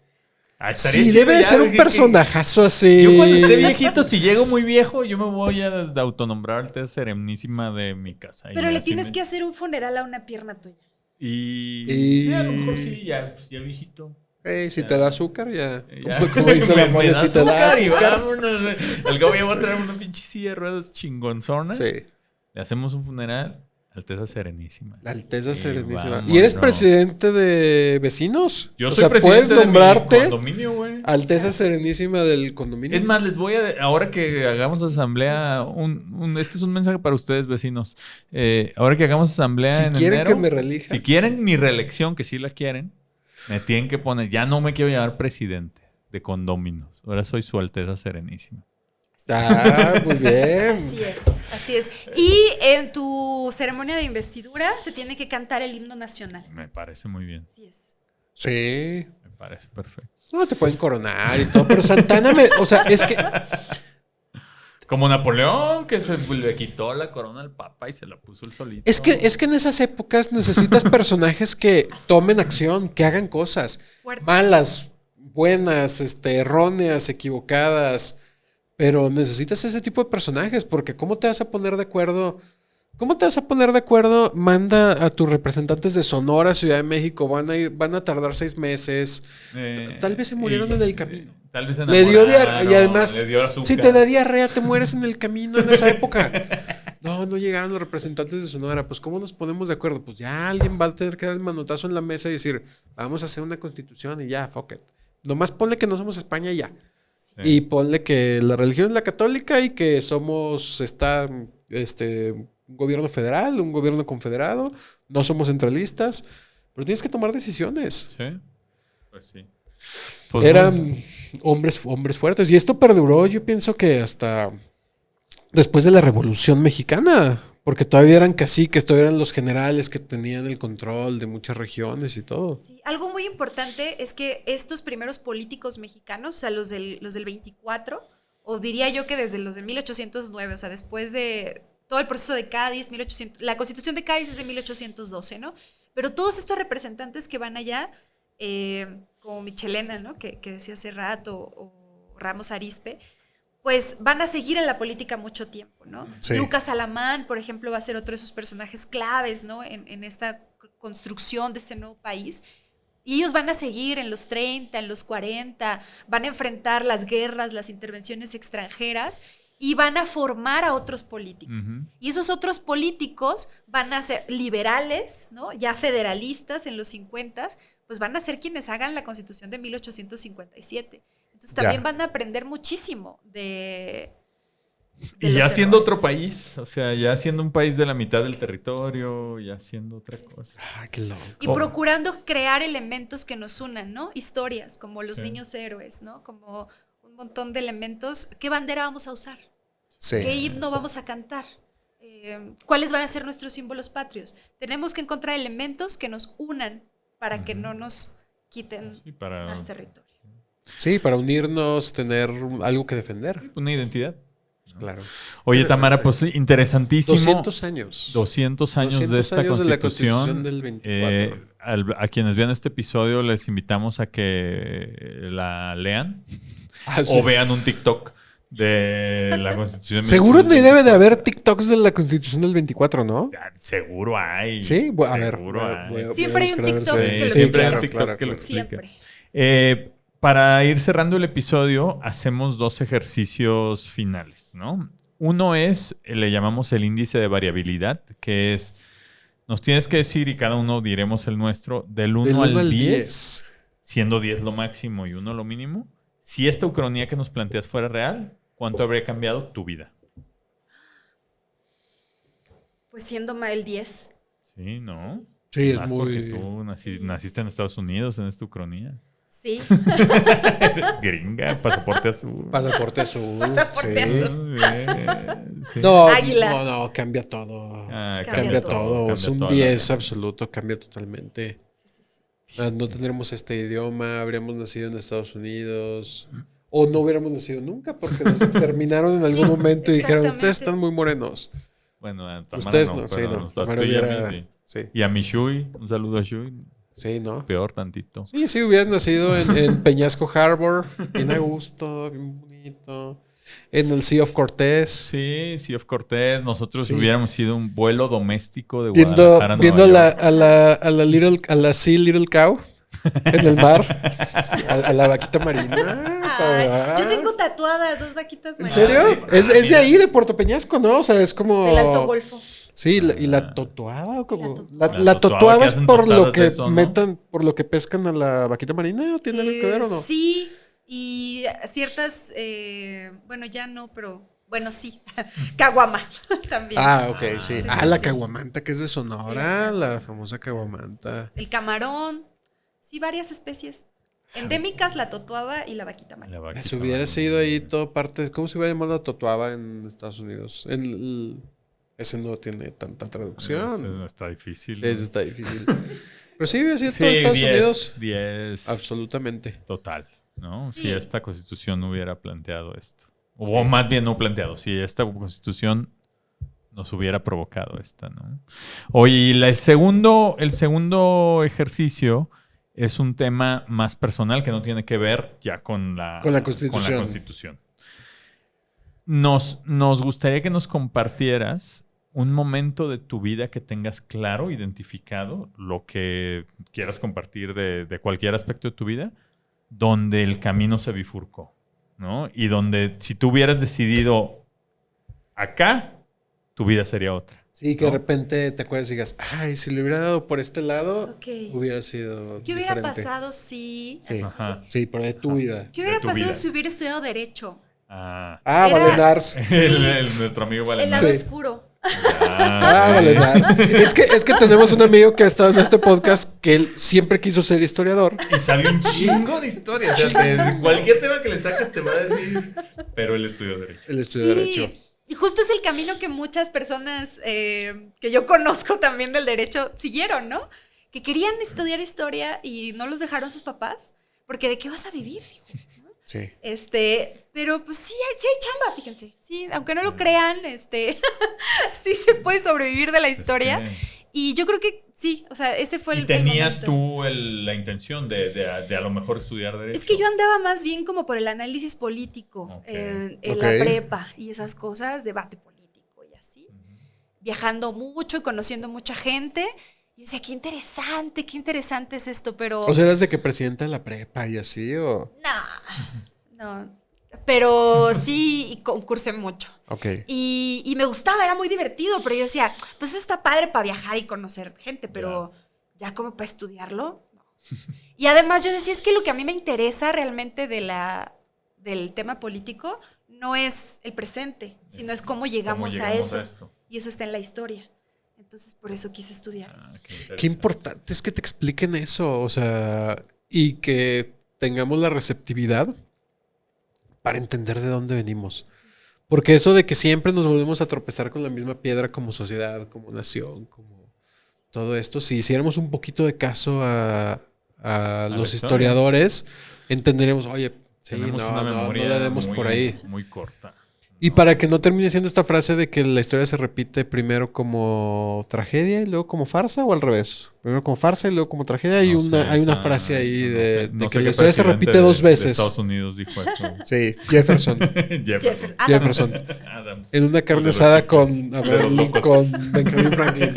Sí, debe de ser un personajazo así. Yo cuando esté viejito, si llego muy viejo, yo me voy a autonombrar Alteza Serenísima de mi casa. Pero le tienes que hacer un funeral a una pierna tuya. Y a lo mejor sí, ya viejito. Si te da azúcar, ya. Como dice la mole, si te da azúcar. Vámonos, al cabo ya voy a traer una pinche silla de ruedas chingonzona. Sí. Le hacemos un funeral, Alteza Serenísima. La Alteza Serenísima. Vámonos. ¿Y eres presidente de vecinos? Yo soy presidente puedes nombrarte de mi condominio, güey. Alteza Serenísima del condominio. Es más, les voy a... Ahora que hagamos asamblea... este es un mensaje para ustedes, vecinos. Ahora que hagamos asamblea en quieren enero, que me reelija. Si quieren mi reelección, que sí la quieren, me tienen que poner... Ya no me quiero llamar presidente de condóminos. Ahora soy Su Alteza Serenísima. Muy bien. Así es. Y en tu ceremonia de investidura se tiene que cantar el himno nacional. Me parece muy bien. Así es. Sí. Me parece perfecto. No, te pueden coronar y todo, pero Santana o sea, es que... Como Napoleón, que le quitó la corona al Papa y se la puso el solito. Es que en esas épocas necesitas personajes que tomen acción, que hagan cosas. Fuerte. Malas, buenas, erróneas, equivocadas. Pero necesitas ese tipo de personajes, porque ¿cómo te vas a poner de acuerdo? Manda a tus representantes de Sonora, Ciudad de México, van a tardar 6 meses. Tal vez se murieron en el camino. Tal vez se Le dio enamoraron, y además, le dio azúcar. si te da diarrea, te mueres en el camino en esa época. No llegaron los representantes de Sonora. Pues, ¿cómo nos ponemos de acuerdo? Pues ya alguien va a tener que dar el manotazo en la mesa y decir, vamos a hacer una constitución y ya, fuck it. Nomás ponle que no somos España y ya. Sí. Y ponle que la religión es la católica y que somos, un gobierno federal, un gobierno confederado, no somos centralistas, pero tienes que tomar decisiones. Sí, pues sí. Pues eran hombres fuertes y esto perduró, yo pienso que hasta después de la Revolución Mexicana, porque todavía eran caciques, todavía eran los generales que tenían el control de muchas regiones y todo. Sí, algo muy importante es que estos primeros políticos mexicanos, o sea, los del 24, o diría yo que desde los de 1809, o sea, después de todo el proceso de Cádiz, la Constitución de Cádiz es de 1812, ¿no? Pero todos estos representantes que van allá, como Michelena, ¿no? Que decía hace rato, o Ramos Arizpe, pues van a seguir en la política mucho tiempo, ¿no? Sí. Lucas Alamán, por ejemplo, va a ser otro de esos personajes claves, ¿no? En esta construcción de este nuevo país. Y ellos van a seguir en los 30, en los 40, van a enfrentar las guerras, las intervenciones extranjeras y van a formar a otros políticos. Uh-huh. Y esos otros políticos van a ser liberales, ¿no? Ya federalistas en los 50, pues van a ser quienes hagan la Constitución de 1857. Entonces también van a aprender muchísimo de y ya siendo otro país, o sea, ya siendo un país de la mitad del territorio, ya siendo otra cosa. Ah, qué loco. Y procurando crear elementos que nos unan, ¿no? Historias, como los niños héroes, ¿no? Como un montón de elementos. ¿Qué bandera vamos a usar? Sí. ¿Qué himno vamos a cantar? ¿Cuáles van a ser nuestros símbolos patrios? Tenemos que encontrar elementos que nos unan para que no nos quiten Sí, para más territorio. Sí, para unirnos, tener algo que defender. una identidad. Claro. Oye, Interesante. Tamara, pues interesantísimo. 200 años. 200 años 200 de esta años de la constitución. Constitución del 24. A quienes vean este episodio les invitamos a que la lean Ah, sí. o vean un TikTok de la constitución. Seguro del ni debe de 24. haber TikToks de la Constitución del 24, ¿no? Ah, seguro hay. Sí, a ver. Seguro hay. Siempre hay un buscar a ver TikTok si- que lo Sí, siempre hay un claro, TikTok claro, que lo claro. explica. Siempre. Para ir cerrando el episodio, hacemos 2 ejercicios finales, ¿no? Uno es, le llamamos el índice de variabilidad, que es, nos tienes que decir, y cada uno diremos el nuestro, del 1 Del 1 al 10, siendo 10 lo máximo y 1 lo mínimo. Si esta ucronía que nos planteas fuera real, ¿cuánto habría cambiado tu vida? Pues siendo el 10. Sí, ¿no? Sí, es Más muy... porque tú naciste en Estados Unidos, en esta ucronía. Sí. Gringa, pasaporte azul. Pasaporte azul. Pasaporte sí. azul. Sí. No, Águila. no, cambia todo. Ah, Cambia todo. Es un toda la 10 vida. absoluto, cambia totalmente. No tendremos este idioma, habríamos nacido en Estados Unidos. O no hubiéramos nacido nunca porque nos exterminaron en algún momento y dijeron, exactamente. ustedes están muy morenos. Bueno, a Tamara Ustedes no, no, sí, pero no. nos Tamara tú y a mí, hubiera... sí. Sí, Y a mi Shui, un saludo a Shui. sí, ¿no? Peor tantito. Sí, sí, hubieras nacido en Peñasco Harbor, bien a gusto, bien bonito. En el Sea of Cortés. Sí, Sea of Cortés. Nosotros Sí. hubiéramos sido un vuelo doméstico de Viendo, Guadalajara a viendo Nueva York. a la Sea Little Cow en el mar. A la vaquita marina. Ay, yo tengo tatuadas 2 vaquitas ¿En marinas. serio? Ah, sí. Es de ahí, de Puerto Peñasco, ¿no? O sea, es como... Del Alto Golfo. Sí, y la totuaba, ¿o cómo? La La totuaba totuaba que es hacen por lo tostadas que eso, ¿no? metan, por lo que pescan a la vaquita marina, ¿o tiene algo que ver o no? Sí, y ciertas, bueno, ya no, pero bueno, sí. Caguama también. Ah, ok, sí. sí, La sí. caguamanta, que es de Sonora, la famosa caguamanta. El camarón. Sí, varias especies. Endémicas, la totuaba y la vaquita La marina. vaquita Si hubiera marina. sido ahí todo parte, ¿cómo se hubiera llamado la totuaba en Estados Unidos? Ese no tiene tanta traducción. Eso está difícil. Eso está difícil. Pero sí, hubiera sido Sí, todo Estados 10, Unidos. 10 Absolutamente. total, ¿no? Sí. Si esta constitución no hubiera planteado esto. O más bien no planteado, si esta constitución nos hubiera provocado esta, ¿no? Oye, y el segundo ejercicio es un tema más personal que no tiene que ver ya con la Constitución. Constitución. Nos gustaría que nos compartieras un momento de tu vida que tengas claro, identificado, lo que quieras compartir de cualquier aspecto de tu vida, donde el camino se bifurcó, ¿no? Y donde si tú hubieras decidido acá, tu vida sería otra. Sí, que ¿no? de repente te acuerdas y digas, ay, si le hubiera dado por este lado, Ok. hubiera sido ¿Qué hubiera diferente. pasado si... Sí, Ajá. sí, pero de tu Ajá. vida. ¿Qué hubiera tu pasado vida. si hubiera estudiado Derecho? Ah, Ah, Era- Valenars. nuestro amigo El Valentín. lado Sí. oscuro. Ah, Valenars. Es que tenemos un amigo que ha estado en este podcast que él siempre quiso ser historiador. Y sabe un chingo de historias. O sea, de cualquier tema que le sacas te va a decir. Pero él estudió Derecho. Él estudió Derecho. Sí, y justo es el camino que muchas personas que yo conozco también del derecho siguieron, ¿no? Que querían estudiar historia y no los dejaron sus papás, porque ¿de qué vas a vivir? ¿no? Sí. Pero pues sí hay chamba, fíjense. Sí, aunque no lo crean, sí se puede sobrevivir de la historia. Y yo creo que sí, o sea, ese fue ¿Y el tenías momento. tú la intención de a lo mejor estudiar Derecho? Es que yo andaba más bien como por el análisis político Ok. en Ok. la prepa y esas cosas, debate político y así. Ujú. Viajando mucho y conociendo mucha gente. Y yo decía, qué interesante es esto, pero... O sea, eras de que presidenta de la prepa y así, o... no. Pero sí, y concursé mucho. Ok. Y me gustaba, era muy divertido, pero yo decía, pues eso está padre para viajar y conocer gente, pero ya como para estudiarlo, no. Y además yo decía, es que lo que a mí me interesa realmente del tema político no es el presente, sino es cómo llegamos a eso. esto? Y eso está en la historia. Entonces, por eso quise estudiar eso. Qué interesante. Qué importante es que te expliquen eso, o sea, y que tengamos la receptividad para entender de dónde venimos. Porque eso de que siempre nos volvemos a tropezar con la misma piedra como sociedad, como nación, como todo esto, si hiciéramos un poquito de caso a a los historia. historiadores, entenderemos, oye, sí, Tenemos no, una no, no memoria le demos muy, por ahí. muy corta. Y para que no termine siendo esta frase de que la historia se repite primero como tragedia y luego como farsa, o al revés. Primero como farsa y luego como tragedia. Hay una frase ahí de que la historia se repite dos veces. De Estados Unidos dijo eso. Sí, Jefferson. Jefferson. Adams. En una carne asada con Benjamin Franklin.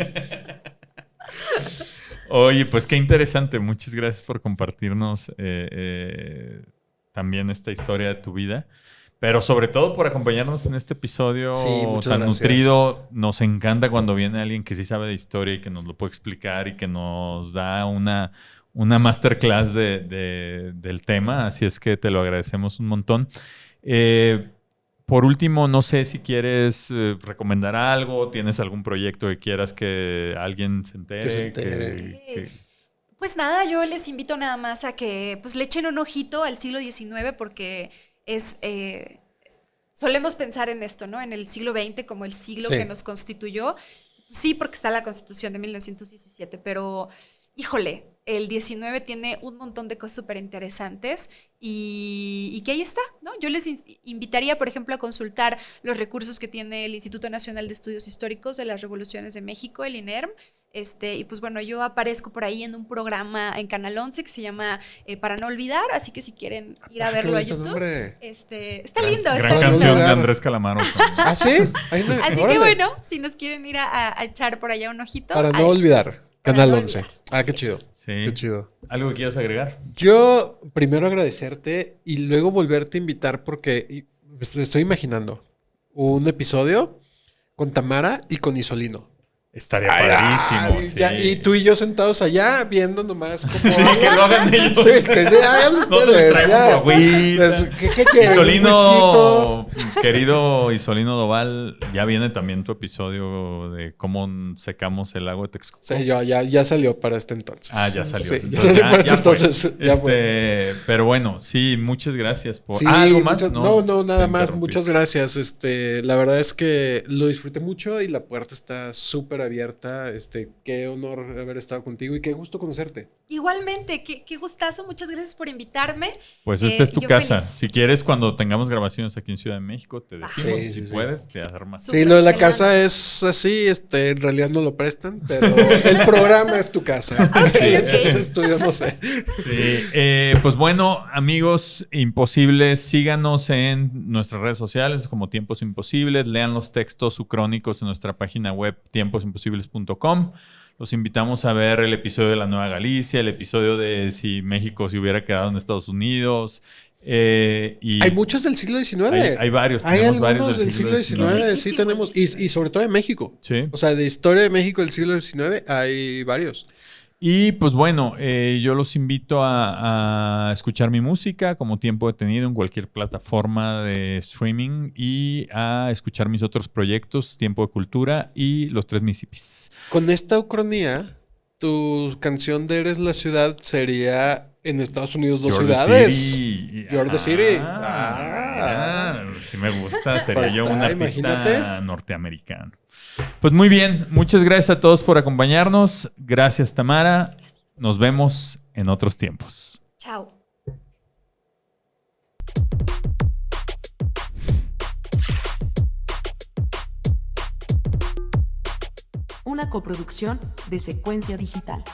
Oye, pues qué interesante. Muchas gracias por compartirnos también esta historia de tu vida. Pero sobre todo por acompañarnos en este episodio tan nutrido. Nos encanta cuando viene alguien que sí sabe de historia y que nos lo puede explicar y que nos da una masterclass del tema. Así es que te lo agradecemos un montón. Por último, no sé si quieres recomendar algo, tienes algún proyecto que quieras que alguien se entere. Que se entere. Pues nada, yo les invito nada más a que pues, le echen un ojito al siglo XIX porque es... solemos pensar en esto, ¿no? En el siglo XX como el siglo que nos constituyó. Sí, porque está la Constitución de 1917, pero, híjole, el 19 tiene un montón de cosas súper interesantes y que ahí está, ¿no? Yo les invitaría, por ejemplo, a consultar los recursos que tiene el Instituto Nacional de Estudios Históricos de las Revoluciones de México, el INERM. Y pues bueno, yo aparezco por ahí en un programa en Canal 11 que se llama Para no olvidar, así que si quieren ir a verlo a YouTube, está lindo. Gran canción de Andrés Calamaro. ¿Ah, sí? Así que bueno, si nos quieren ir a echar por allá un ojito. Para no olvidar, Canal 11. Ah, qué chido. Sí. Qué chido. ¿Algo que quieras agregar? Yo primero agradecerte y luego volverte a invitar porque estoy imaginando un episodio con Tamara y con Isolino. Estaría padrísimo. Sí. Y tú y yo sentados allá viendo nomás como... Sí, que lo hagan ellos. Sí, que hagan ustedes. ¿Qué quieren? Isolino, querido Isolino Doval, ya viene también tu episodio de cómo secamos el lago de Texcoco. Sí, ya salió para este entonces. Ah, ya salió. Sí, ya salió para este entonces. Ya fue. Pero bueno, sí, muchas gracias por... Sí, ¿algo más? No, nada más. Muchas gracias. La verdad es que lo disfruté mucho y la puerta está súper abierta. Qué honor haber estado contigo y qué gusto conocerte. Igualmente, qué gustazo. Muchas gracias por invitarme. Pues esta es tu casa. Feliz. Si quieres, cuando tengamos grabaciones aquí en Ciudad de México, te decimos si puedes, te armas. Sí, lo de la casa es así. En realidad no lo prestan, pero el programa es tu casa. Okay. El estudio no sé. Sí, pues bueno, amigos imposibles, síganos en nuestras redes sociales como Tiempos Imposibles, lean los textos sucrónicos en nuestra página web tiemposimposibles.com. Los invitamos a ver el episodio de La Nueva Galicia, el episodio de si México se hubiera quedado en Estados Unidos. Hay muchos del siglo XIX. Hay varios. Hay algunos varios del siglo XIX. Sí, tenemos. Y sobre todo de México. Sí. O sea, de historia de México del siglo XIX hay varios. Y pues bueno, yo los invito a escuchar mi música como Tiempo Detenido en cualquier plataforma de streaming y a escuchar mis otros proyectos, Tiempo de Cultura y Los Tres Mississippis. Con esta ucronía, tu canción de Eres la Ciudad sería en Estados Unidos dos ciudades. You're the City. Sí me gusta, sería Pues yo un artista imagínate. norteamericano. Pues muy bien, muchas gracias a todos por acompañarnos. Gracias, Tamara. Nos vemos en otros tiempos. Chao. Una coproducción de Secuencia Digital.